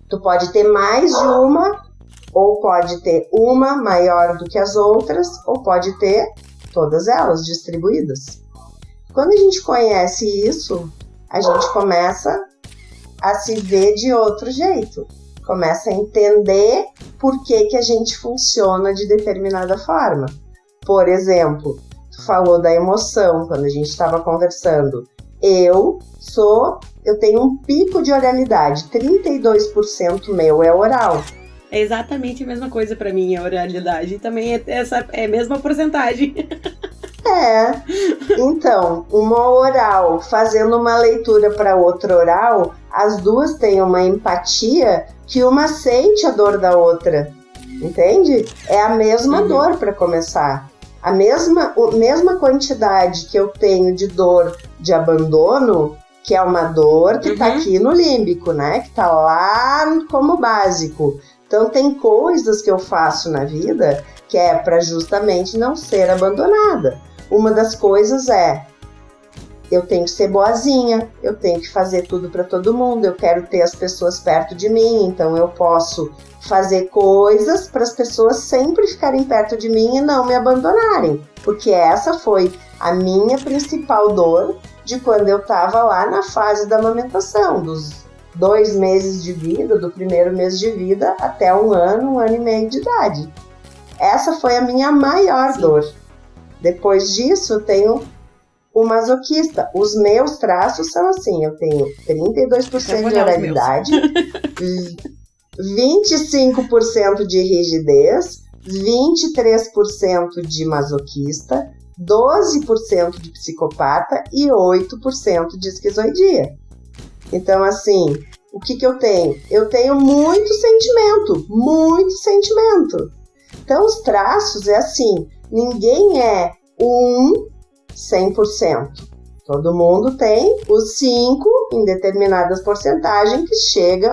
Tu pode ter mais de uma, ou pode ter uma maior do que as outras, ou pode ter todas elas distribuídas. Quando a gente conhece isso, a gente começa a se ver de outro jeito. Começa a entender por que a gente funciona de determinada forma. Por exemplo, tu falou da emoção quando a gente estava conversando. Eu tenho um pico de oralidade, 32% meu é oral. É exatamente a mesma coisa para mim, a oralidade. Também é a mesma porcentagem. Então, uma oral fazendo uma leitura para outra oral, as duas têm uma empatia que uma sente a dor da outra, entende? É a mesma dor para começar. A mesma quantidade que eu tenho de dor de abandono, que é uma dor que está aqui no límbico, né? Que está lá como básico. Então, tem coisas que eu faço na vida que é para justamente não ser abandonada. Uma das coisas é, eu tenho que ser boazinha, eu tenho que fazer tudo para todo mundo, eu quero ter as pessoas perto de mim, então eu posso fazer coisas para as pessoas sempre ficarem perto de mim e não me abandonarem, porque essa foi a minha principal dor de quando eu estava lá na fase da amamentação, dos 2 meses de vida, do primeiro mês de vida até 1 ano e meio de idade. Essa foi a minha maior dor. Depois disso, eu tenho o masoquista. Os meus traços são assim, eu tenho 32% de oralidade, 25% de rigidez, 23% de masoquista, 12% de psicopata e 8% de esquizoidia. Então, assim, o que eu tenho? Eu tenho muito sentimento. Então, os traços é assim, ninguém é 100%. Todo mundo tem os 5 em determinadas porcentagens que chega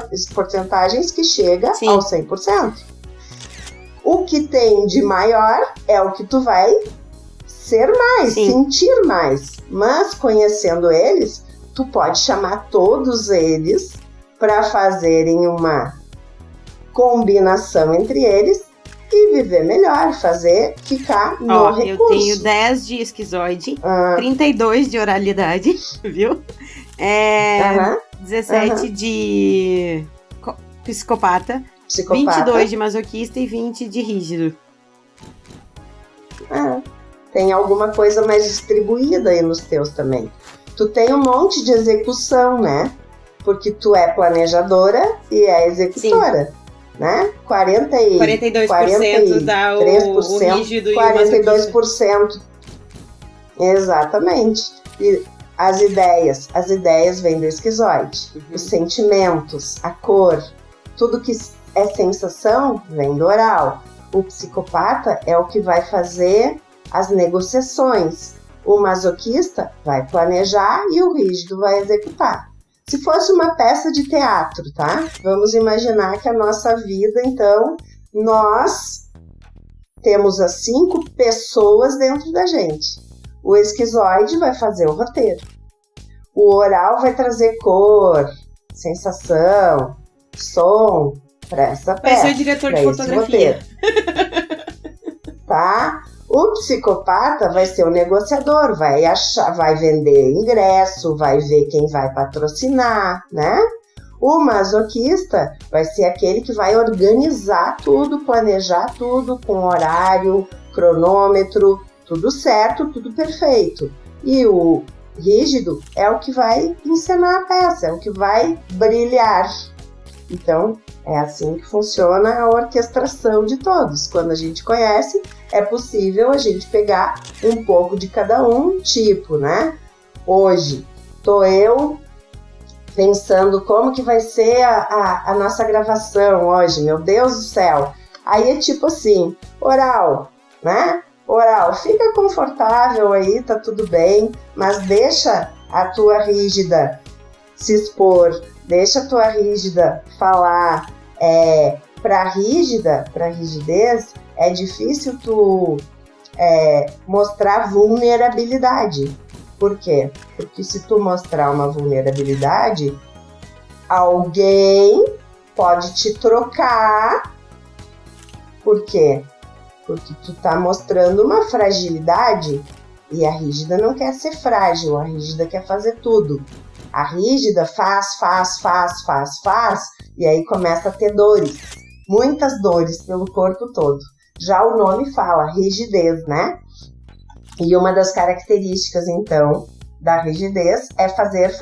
ao 100%. O que tem de maior é o que tu vai ser mais, sentir mais. Mas conhecendo eles, tu pode chamar todos eles para fazerem uma combinação entre eles e viver melhor, ficar no recurso. Eu tenho 10 de esquizoide, 32 de oralidade, viu? 17 de psicopata, 22 de masoquista e 20 de rígido. Tem alguma coisa mais distribuída aí nos teus também. Tu tem um monte de execução, né? Porque tu é planejadora e é executora. Sim. Né? 42% dá o rígido e 42%. Exatamente. E as ideias vêm do esquizoide. Os sentimentos, a cor, tudo que é sensação vem do oral. O psicopata é o que vai fazer as negociações. O masoquista vai planejar e o rígido vai executar. Se fosse uma peça de teatro, tá? Vamos imaginar que a nossa vida, então, nós temos as 5 pessoas dentro da gente. O esquizoide vai fazer o roteiro. O oral vai trazer cor, sensação, som para essa peça. Vai ser o diretor de fotografia. Tá? O psicopata vai ser o negociador, vai vender ingresso, vai ver quem vai patrocinar, né? O masoquista vai ser aquele que vai organizar tudo, planejar tudo com horário, cronômetro, tudo certo, tudo perfeito. E o rígido é o que vai encenar a peça, é o que vai brilhar. Então, é assim que funciona a orquestração de todos. Quando a gente conhece, é possível a gente pegar um pouco de cada um, tipo, né? Hoje, tô eu pensando como que vai ser a nossa gravação hoje, meu Deus do céu. Aí é tipo assim, oral, né? Oral, fica confortável aí, tá tudo bem, mas deixa a tua rígida se expor, deixa a tua rígida falar. Pra rigidez, é difícil tu mostrar vulnerabilidade. Por quê? Porque se tu mostrar uma vulnerabilidade, alguém pode te trocar. Por quê? Porque tu tá mostrando uma fragilidade e a rígida não quer ser frágil, a rígida quer fazer tudo. A rígida faz, e aí começa a ter dores, muitas dores pelo corpo todo. Já o nome fala rigidez, né? E uma das características, então, da rigidez é fazer.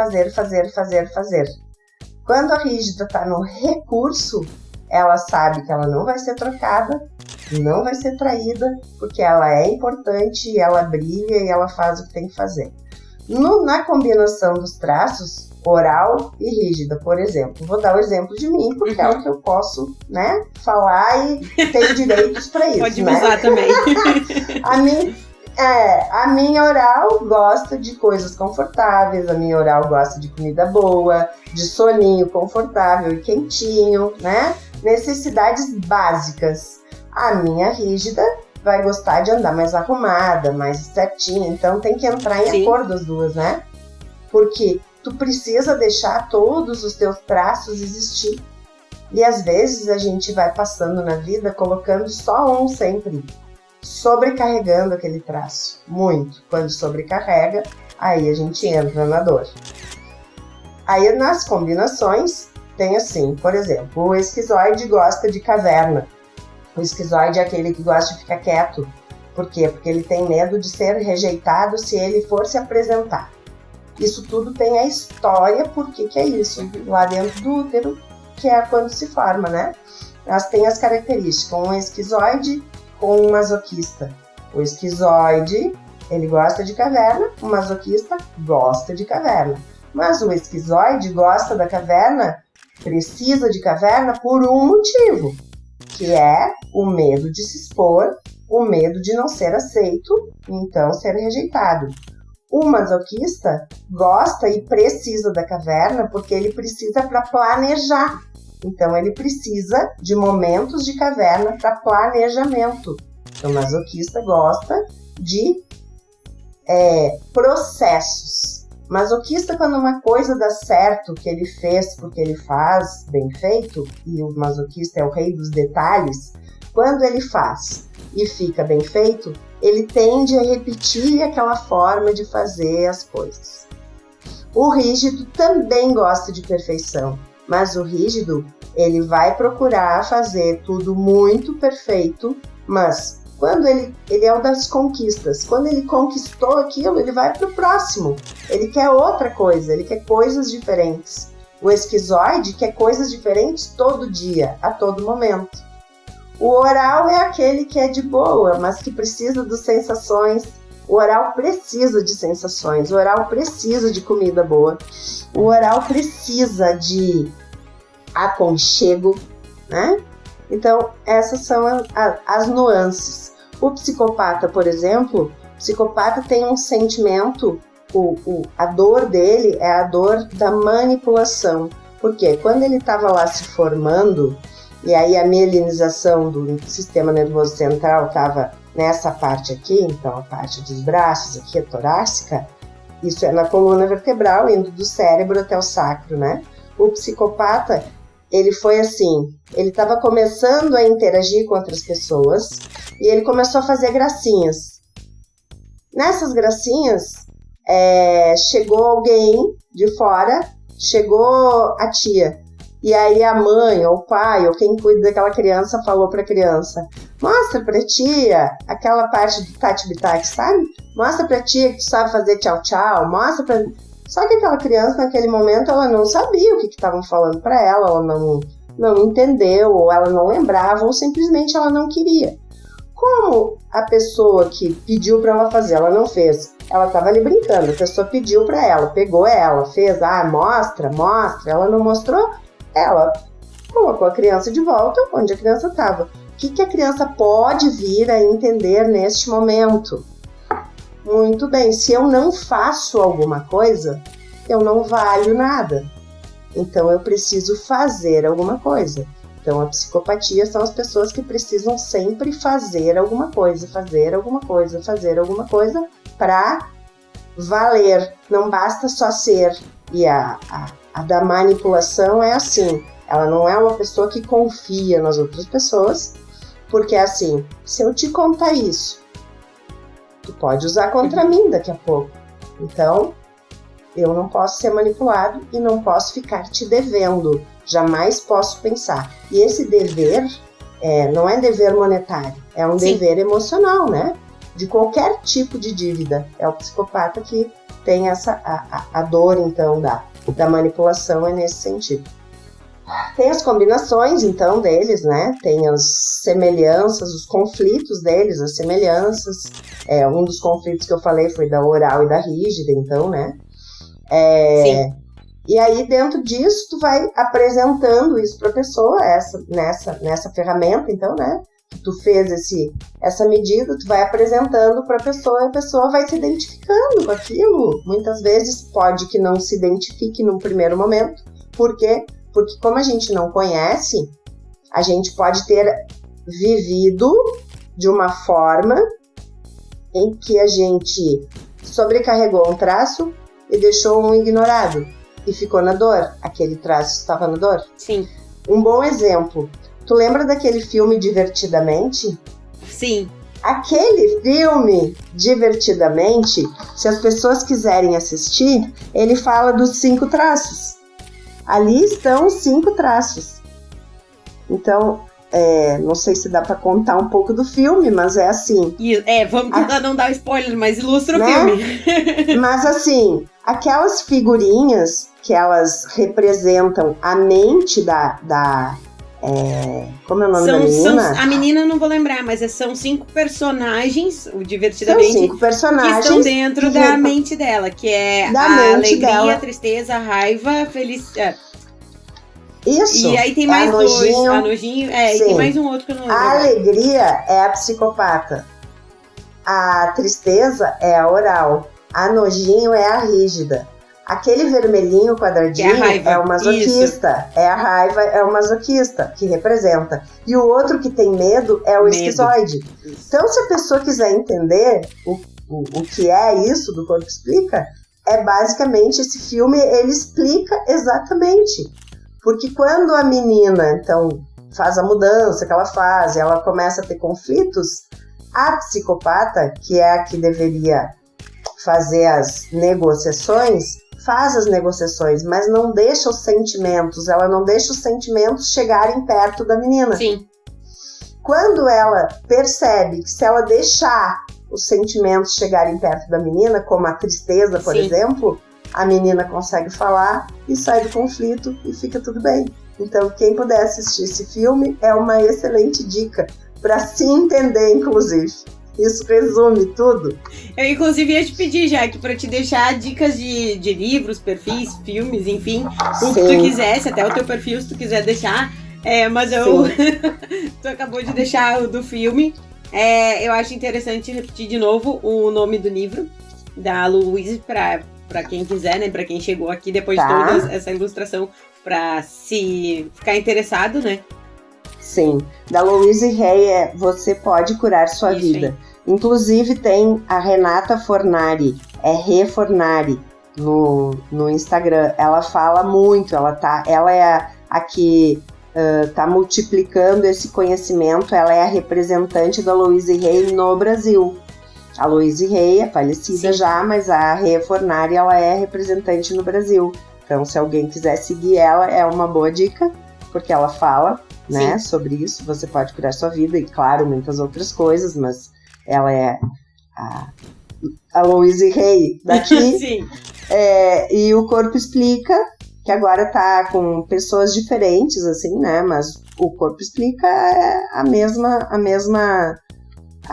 Quando a rígida está no recurso, ela sabe que ela não vai ser trocada, não vai ser traída, porque ela é importante, ela brilha e ela faz o que tem que fazer. Na combinação dos traços, oral e rígida, por exemplo. Vou dar o exemplo de mim, porque é o que eu posso, né, falar e tenho direitos para isso. Pode usar também. A minha oral gosta de coisas confortáveis, a minha oral gosta de comida boa, de soninho confortável e quentinho, né? Necessidades básicas. A minha rígida vai gostar de andar mais arrumada, mais certinha, então tem que entrar em acordo as duas, né? Porque tu precisa deixar todos os teus traços existir. E às vezes a gente vai passando na vida colocando só um sempre, sobrecarregando aquele traço, muito. Quando sobrecarrega, aí a gente entra na dor. Aí nas combinações tem assim, por exemplo, o esquizoide gosta de caverna. O esquizoide é aquele que gosta de ficar quieto. Por quê? Porque ele tem medo de ser rejeitado se ele for se apresentar. Isso tudo tem a história, por que é isso? Lá dentro do útero, que é quando se forma, né? Elas têm as características, um esquizoide com um masoquista. O esquizoide, ele gosta de caverna, o masoquista gosta de caverna. Mas o esquizoide gosta da caverna, precisa de caverna por um motivo, que é o medo de se expor, o medo de não ser aceito, então ser rejeitado. O masoquista gosta e precisa da caverna porque ele precisa para planejar. Então ele precisa de momentos de caverna para planejamento. Então, o masoquista gosta de processos, Masoquista, quando uma coisa dá certo, que ele fez porque ele faz bem feito, e o masoquista é o rei dos detalhes, quando ele faz e fica bem feito, ele tende a repetir aquela forma de fazer as coisas. O rígido também gosta de perfeição, mas o rígido, ele vai procurar fazer tudo muito perfeito, mas quando ele é o das conquistas, quando ele conquistou aquilo, ele vai para o próximo. Ele quer outra coisa, ele quer coisas diferentes. O esquizoide quer coisas diferentes todo dia, a todo momento. O oral é aquele que é de boa, mas que precisa de sensações. O oral precisa de sensações, o oral precisa de comida boa, o oral precisa de aconchego, né? Então, essas são as nuances. O psicopata, por exemplo, o psicopata tem um sentimento, a dor dele é a dor da manipulação. Porque quando ele estava lá se formando, e aí a mielinização do sistema nervoso central estava nessa parte aqui, então a parte dos braços aqui, a torácica, isso é na coluna vertebral, indo do cérebro até o sacro, né? O psicopata, ele foi assim, ele estava começando a interagir com outras pessoas e ele começou a fazer gracinhas. Nessas gracinhas, chegou alguém de fora, chegou a tia, e aí a mãe, ou o pai, ou quem cuida daquela criança falou para a criança: mostra pra tia aquela parte do tati-bitati, sabe? Mostra pra tia que tu sabe fazer tchau-tchau, mostra pra... Só que aquela criança, naquele momento, ela não sabia o que estavam falando para ela não entendeu, ou ela não lembrava, ou simplesmente ela não queria. Como a pessoa que pediu para ela fazer, ela não fez, ela estava ali brincando, a pessoa pediu para ela, pegou ela, fez, mostra, ela não mostrou, ela colocou a criança de volta onde a criança estava. O que a criança pode vir a entender neste momento? Muito bem, se eu não faço alguma coisa, eu não valho nada. Então eu preciso fazer alguma coisa. Então a psicopatia são as pessoas que precisam sempre fazer alguma coisa para valer. Não basta só ser. E a da manipulação é assim. Ela não é uma pessoa que confia nas outras pessoas, porque é assim, se eu te contar isso, tu pode usar contra mim daqui a pouco. Então, eu não posso ser manipulado e não posso ficar te devendo. Jamais posso pensar. E esse dever não é dever monetário, é um Sim. dever emocional, né? De qualquer tipo de dívida. É o psicopata que tem a dor, então, da manipulação, é nesse sentido. Tem as combinações, então, deles, né? Tem as semelhanças, os conflitos deles, as semelhanças. Um dos conflitos que eu falei foi da oral e da rígida, então, né? Sim. E aí, dentro disso, tu vai apresentando isso para a pessoa, nessa ferramenta, então, né? Tu fez essa medida, tu vai apresentando para a pessoa e a pessoa vai se identificando com aquilo. Muitas vezes pode que não se identifique num primeiro momento. Por quê? Porque como a gente não conhece, a gente pode ter vivido de uma forma em que a gente sobrecarregou um traço e deixou um ignorado. E ficou na dor. Aquele traço estava na dor. Sim. Um bom exemplo. Tu lembra daquele filme Divertidamente? Sim. Aquele filme, Divertidamente, se as pessoas quiserem assistir, ele fala dos 5 traços. Ali estão os 5 traços. Então, não sei se dá para contar um pouco do filme, mas é assim. Vamos tentar não dar spoiler, mas ilustra né? o filme. Mas assim, aquelas figurinhas que elas representam a mente como é o nome da menina? A menina eu não vou lembrar, mas são 5 personagens, o Divertidamente, são 5 personagens que estão dentro da mente dela, que é a alegria, a tristeza, a raiva, a felicidade. Isso. E aí tem mais dois. A nojinho. E tem mais um outro que eu não lembro. A alegria é a psicopata. A tristeza é a oral. A nojinho é a rígida. Aquele vermelhinho quadradinho é o masoquista. Isso. É a raiva, é o masoquista, que representa. E o outro que tem medo é o esquizoide. Então, se a pessoa quiser entender o que é isso do Corpo Explica, basicamente, esse filme, ele explica exatamente. Porque quando a menina, então, faz a mudança que ela faz, ela começa a ter conflitos, a psicopata, que é a que deveria fazer as negociações, faz as negociações, mas não deixa os sentimentos, ela não deixa os sentimentos chegarem perto da menina. Sim. Quando ela percebe que se ela deixar os sentimentos chegarem perto da menina, como a tristeza, por exemplo, a menina consegue falar e sai do conflito e fica tudo bem. Então, quem puder assistir esse filme é uma excelente dica para se entender, inclusive. Isso resume tudo. Eu, inclusive, ia te pedir, Jaque, para te deixar dicas de livros, perfis, filmes, enfim, o que tu quisesse, até o teu perfil, se tu quiser deixar. Mas tu acabou de deixar o do filme. Eu acho interessante repetir de novo o nome do livro da Louise para quem quiser, né? Para quem chegou aqui depois de toda essa ilustração, para se ficar interessado, né? Sim, da Louise Hay Você Pode Curar Sua Vida. Aí. Inclusive tem a Renata Fornari, Rê Fornari, no Instagram. Ela fala muito, ela é a que tá multiplicando esse conhecimento, ela é a representante da Louise Hay no Brasil. A Louise Hay é falecida já, mas a Rê Fornari, ela é representante no Brasil. Então, se alguém quiser seguir ela, é uma boa dica, porque ela fala, né, sobre isso. Você pode curar sua vida e, claro, muitas outras coisas, mas ela é a Louise Hay daqui. Sim. E o Corpo Explica, que agora tá com pessoas diferentes, assim, né, mas o Corpo Explica é a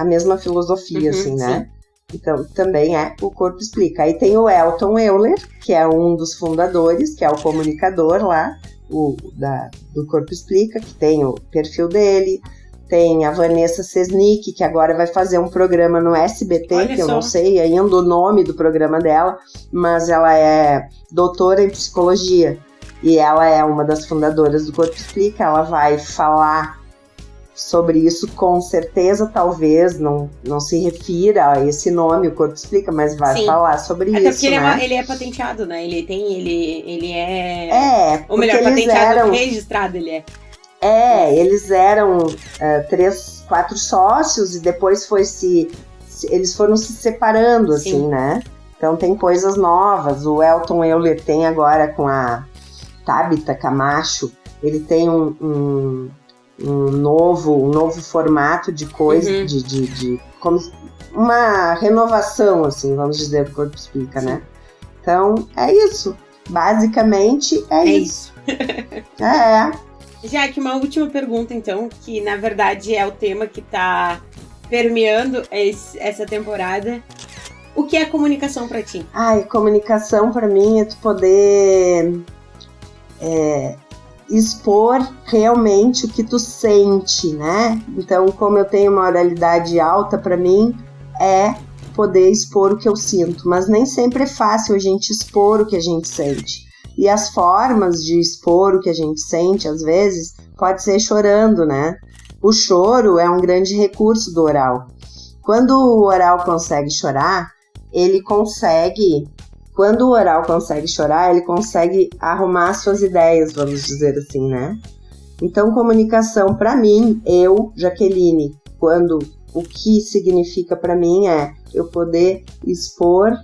mesma filosofia, assim, né? Sim. Então, também o Corpo Explica. Aí tem o Elton Euler, que é um dos fundadores, que é o comunicador lá, do Corpo Explica, que tem o perfil dele. Tem a Vanessa Sesnick, que agora vai fazer um programa no SBT, Olha que eu não sei ainda o nome do programa dela, mas ela é doutora em psicologia. E ela é uma das fundadoras do Corpo Explica. Ela vai falar sobre isso, com certeza, talvez não se refira a esse nome, o Corpo Explica, mas vai falar sobre Até isso, porque né? ele é patenteado, né? Ele é... Ou melhor, patenteado, registrado ele é. Eles eram 3, 4 sócios e depois eles foram se separando, assim, né? Então tem coisas novas. O Elton Euler tem agora com a Tabita Camacho, ele tem um novo formato de coisa, como uma renovação, assim, vamos dizer, do Corpo Explica, né? Então, é isso. Basicamente, é isso. Jaque, uma última pergunta, então, que na verdade é o tema que tá permeando essa temporada. O que é comunicação pra ti? Comunicação pra mim é tu poder expor realmente o que tu sente, né? Então, como eu tenho uma oralidade alta, pra mim é poder expor o que eu sinto, mas nem sempre é fácil a gente expor o que a gente sente. E as formas de expor o que a gente sente, às vezes, pode ser chorando, né? O choro é um grande recurso do oral. Quando o oral consegue chorar, ele consegue arrumar suas ideias, vamos dizer assim, né? Então, comunicação, para mim, Jaqueline, o que significa para mim é eu poder expor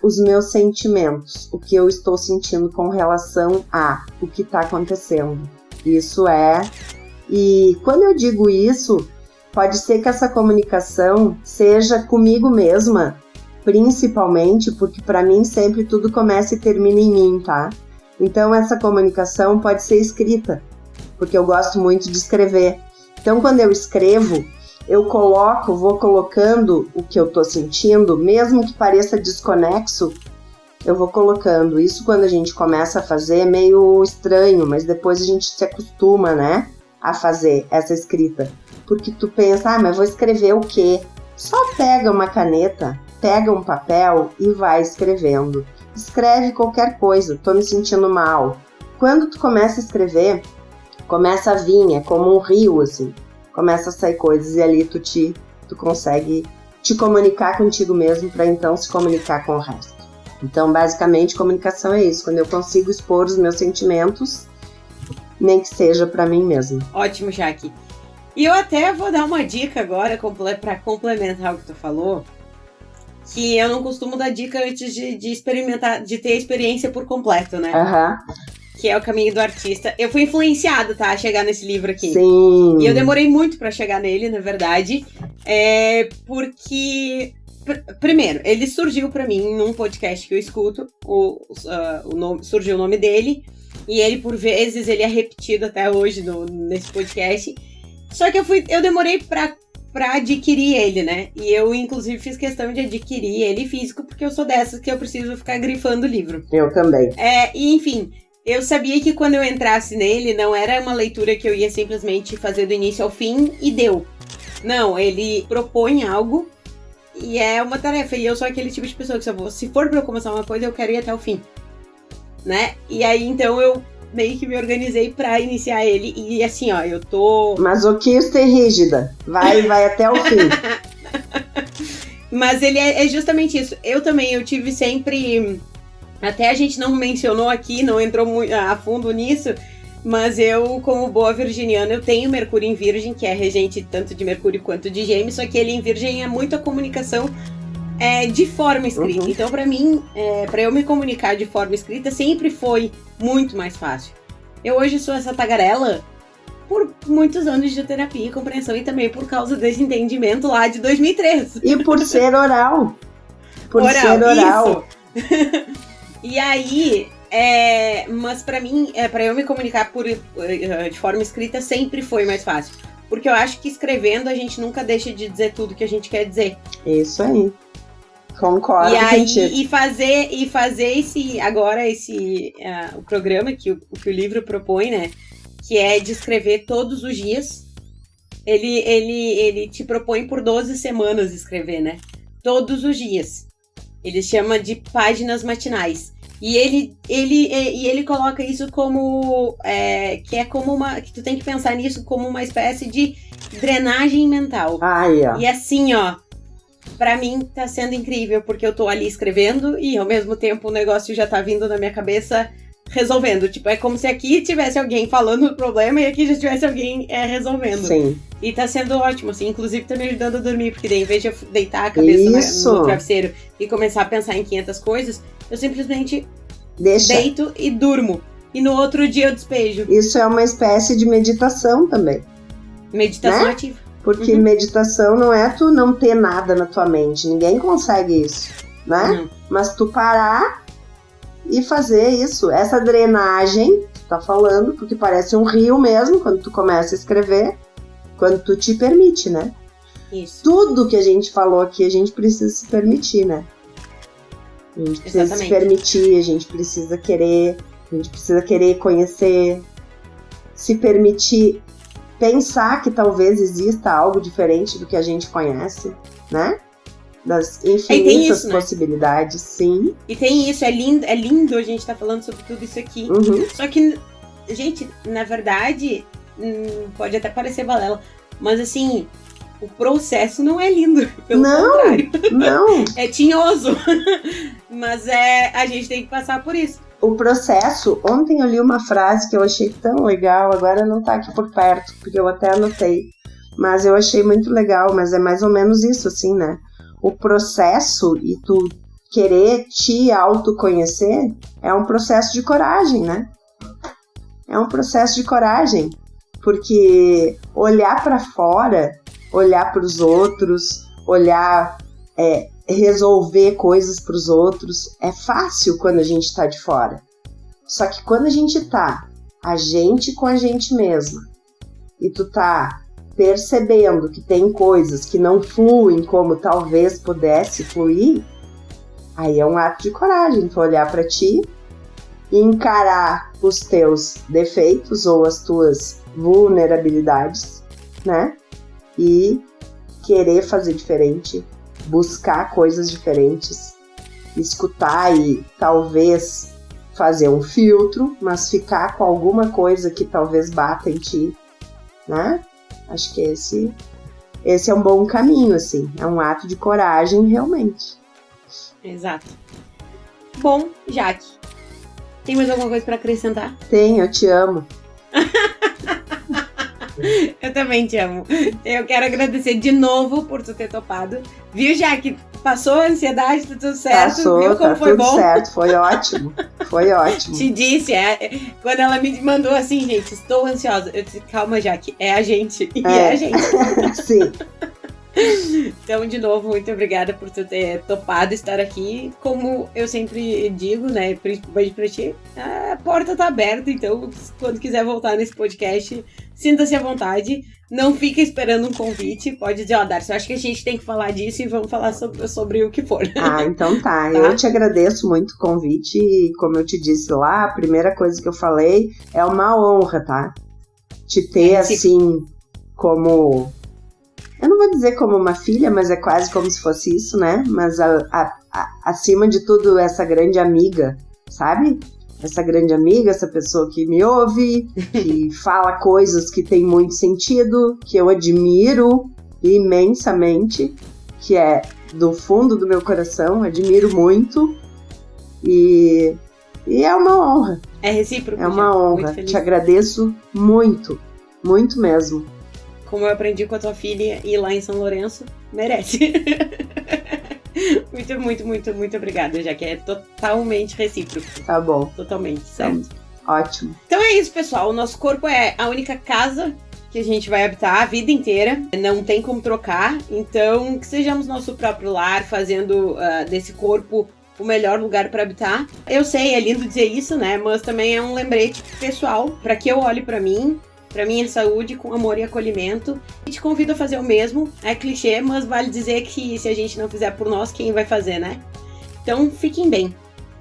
os meus sentimentos, o que eu estou sentindo com relação o que está acontecendo. Isso e quando eu digo isso, pode ser que essa comunicação seja comigo mesma, principalmente porque para mim sempre tudo começa e termina em mim, tá? Então essa comunicação pode ser escrita, porque eu gosto muito de escrever. Então quando eu escrevo, eu vou colocando o que eu tô sentindo, mesmo que pareça desconexo, eu vou colocando. Isso quando a gente começa a fazer é meio estranho, mas depois a gente se acostuma, né, a fazer essa escrita. Porque tu pensa, mas vou escrever o quê? Só pega uma caneta, pega um papel e vai escrevendo. Escreve qualquer coisa, tô me sentindo mal. Quando tu começa a escrever, começa a vir, é como um rio, assim. Começa a sair coisas e ali tu consegue te comunicar contigo mesmo para então se comunicar com o resto. Então, basicamente, comunicação é isso. Quando eu consigo expor os meus sentimentos, nem que seja pra mim mesma. Ótimo, Jaque. E eu até vou dar uma dica agora pra complementar o que tu falou, que eu não costumo dar dica antes de experimentar, de ter a experiência por completo, né? Que é O Caminho do Artista. Eu fui influenciada, tá? A chegar nesse livro aqui. Sim. E eu demorei muito pra chegar nele, na verdade. Porque... Primeiro, ele surgiu pra mim num podcast que eu escuto. Surgiu o nome dele. E ele, por vezes, ele é repetido até hoje nesse podcast. Só que eu demorei pra adquirir ele, né? E eu, inclusive, fiz questão de adquirir ele físico, porque eu sou dessas que eu preciso ficar grifando o livro. Eu também. E, enfim... Eu sabia que quando eu entrasse nele, não era uma leitura que eu ia simplesmente fazer do início ao fim e deu. Não, ele propõe algo e é uma tarefa. E eu sou aquele tipo de pessoa que se for pra eu começar uma coisa, eu quero ir até o fim. Né? E aí, então, eu meio que me organizei pra iniciar ele. E assim, ó, eu tô... Masoquista e rígida. Vai até o fim. Mas ele é justamente isso. Eu tive sempre... Até a gente não mencionou aqui, não entrou muito a fundo nisso, mas eu, como boa virginiana, eu tenho Mercúrio em Virgem, que é regente tanto de Mercúrio quanto de Gêmeos, só que ele em Virgem é muito a comunicação de forma escrita. Uhum. Então, pra mim, pra eu me comunicar de forma escrita, sempre foi muito mais fácil. Eu hoje sou essa tagarela por muitos anos de terapia e compreensão e também por causa desse entendimento lá de 2003. E por ser oral. Ser oral. Isso. E aí, mas pra mim, pra eu me comunicar de forma escrita sempre foi mais fácil. Porque eu acho que escrevendo a gente nunca deixa de dizer tudo que a gente quer dizer. Isso aí. Concordo contigo. E fazer o programa que o livro propõe, né? Que é de escrever todos os dias. Ele te propõe por 12 semanas escrever, né? Todos os dias. Ele chama de páginas matinais. E ele coloca isso como... que tu tem que pensar nisso como uma espécie de drenagem mental. E assim, ó, pra mim tá sendo incrível, porque eu tô ali escrevendo e ao mesmo tempo o negócio já tá vindo na minha cabeça resolvendo. Tipo, é como se aqui tivesse alguém falando o problema e aqui já tivesse alguém resolvendo. Sim. E tá sendo ótimo, assim, inclusive tá me ajudando a dormir, porque daí, em vez de eu deitar a cabeça no travesseiro e começar a pensar em 500 coisas, eu simplesmente deito e durmo. E no outro dia eu despejo. Isso é uma espécie de meditação também. Meditação ativa. Porque meditação não é tu não ter nada na tua mente, ninguém consegue isso, né? Mas tu parar e fazer isso, essa drenagem, tu tá falando, porque parece um rio mesmo, quando tu começa a escrever, quando tu te permite, né? Isso. Tudo que a gente falou aqui, a gente precisa se permitir, né? A gente precisa se permitir, a gente precisa querer conhecer, se permitir pensar que talvez exista algo diferente do que a gente conhece, né? Das infinitas possibilidades, né? Sim. E tem isso, é lindo a gente tá falando sobre tudo isso aqui. Só que, gente, na verdade, pode até parecer balela, mas assim, o processo não é lindo, pelo contrário. Não. É tinhoso, mas a gente tem que passar por isso. O processo, ontem eu li uma frase que eu achei tão legal, agora não tá aqui por perto, porque eu até anotei, mas eu achei muito legal, mas é mais ou menos isso, assim, né? O processo e tu querer te autoconhecer é um processo de coragem, né? É um processo de coragem, porque olhar pra fora, olhar pros outros, resolver coisas pros outros, é fácil quando a gente tá de fora. Só que quando a gente tá, a gente com a gente mesma, e tu tá percebendo que tem coisas que não fluem como talvez pudesse fluir, aí é um ato de coragem, tu olhar pra ti e encarar os teus defeitos ou as tuas vulnerabilidades, né? E querer fazer diferente, buscar coisas diferentes, escutar e talvez fazer um filtro, mas ficar com alguma coisa que talvez bata em ti, né? Acho que esse é um bom caminho, assim. É um ato de coragem, realmente. Exato. Bom, Jaque, tem mais alguma coisa pra acrescentar? Tem, eu te amo. Eu também te amo. Eu quero agradecer de novo por tu ter topado. Viu, Jaque? Passou a ansiedade, tá tudo certo? Passou, viu como tá foi tudo bom? certo, foi ótimo. Foi ótimo. Te disse, quando ela me mandou assim, gente, estou ansiosa. Eu disse, calma, Jaque, é a gente. E é a gente. Sim. Então, de novo, muito obrigada por tu ter topado estar aqui. Como eu sempre digo, né, principalmente pra ti, a porta tá aberta, então quando quiser voltar nesse podcast, sinta-se à vontade. Não fica esperando um convite, pode dizer, Darcy, eu acho que a gente tem que falar disso e vamos falar sobre o que for. Então tá. Eu te agradeço muito o convite e como eu te disse lá, a primeira coisa que eu falei é uma honra, tá? Te ter assim, como... Eu não vou dizer como uma filha, mas é quase como se fosse isso, né? Mas acima de tudo, essa grande amiga, sabe? Essa grande amiga, essa pessoa que me ouve, que fala coisas que tem muito sentido, que eu admiro imensamente, que é do fundo do meu coração, admiro muito. E é uma honra. É recíproco. É uma honra. Te agradeço muito, muito mesmo. Como eu aprendi com a tua filha e lá em São Lourenço, merece. Muito obrigada, já que é totalmente recíproco. Tá bom. Totalmente, certo? Ótimo. Então é isso, pessoal. O nosso corpo é a única casa que a gente vai habitar a vida inteira. Não tem como trocar. Então, que sejamos nosso próprio lar, fazendo desse corpo o melhor lugar para habitar. Eu sei, é lindo dizer isso, né? Mas também é um lembrete pessoal para que eu olhe para mim, para minha saúde, com amor e acolhimento. E te convido a fazer o mesmo. É clichê, mas vale dizer que se a gente não fizer por nós, quem vai fazer, né? Então, fiquem bem.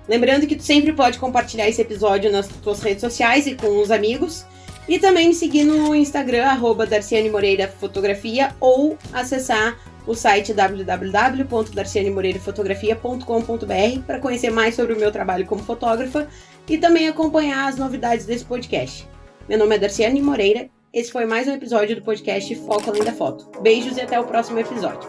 Lembrando que tu sempre pode compartilhar esse episódio nas tuas redes sociais e com os amigos. E também me seguir no Instagram, @DarcianeMoreiraFotografia, ou acessar o site www.darcianemoreirafotografia.com.br para conhecer mais sobre o meu trabalho como fotógrafa e também acompanhar as novidades desse podcast. Meu nome é Darciane Moreira, esse foi mais um episódio do podcast Foco Além da Foto. Beijos e até o próximo episódio.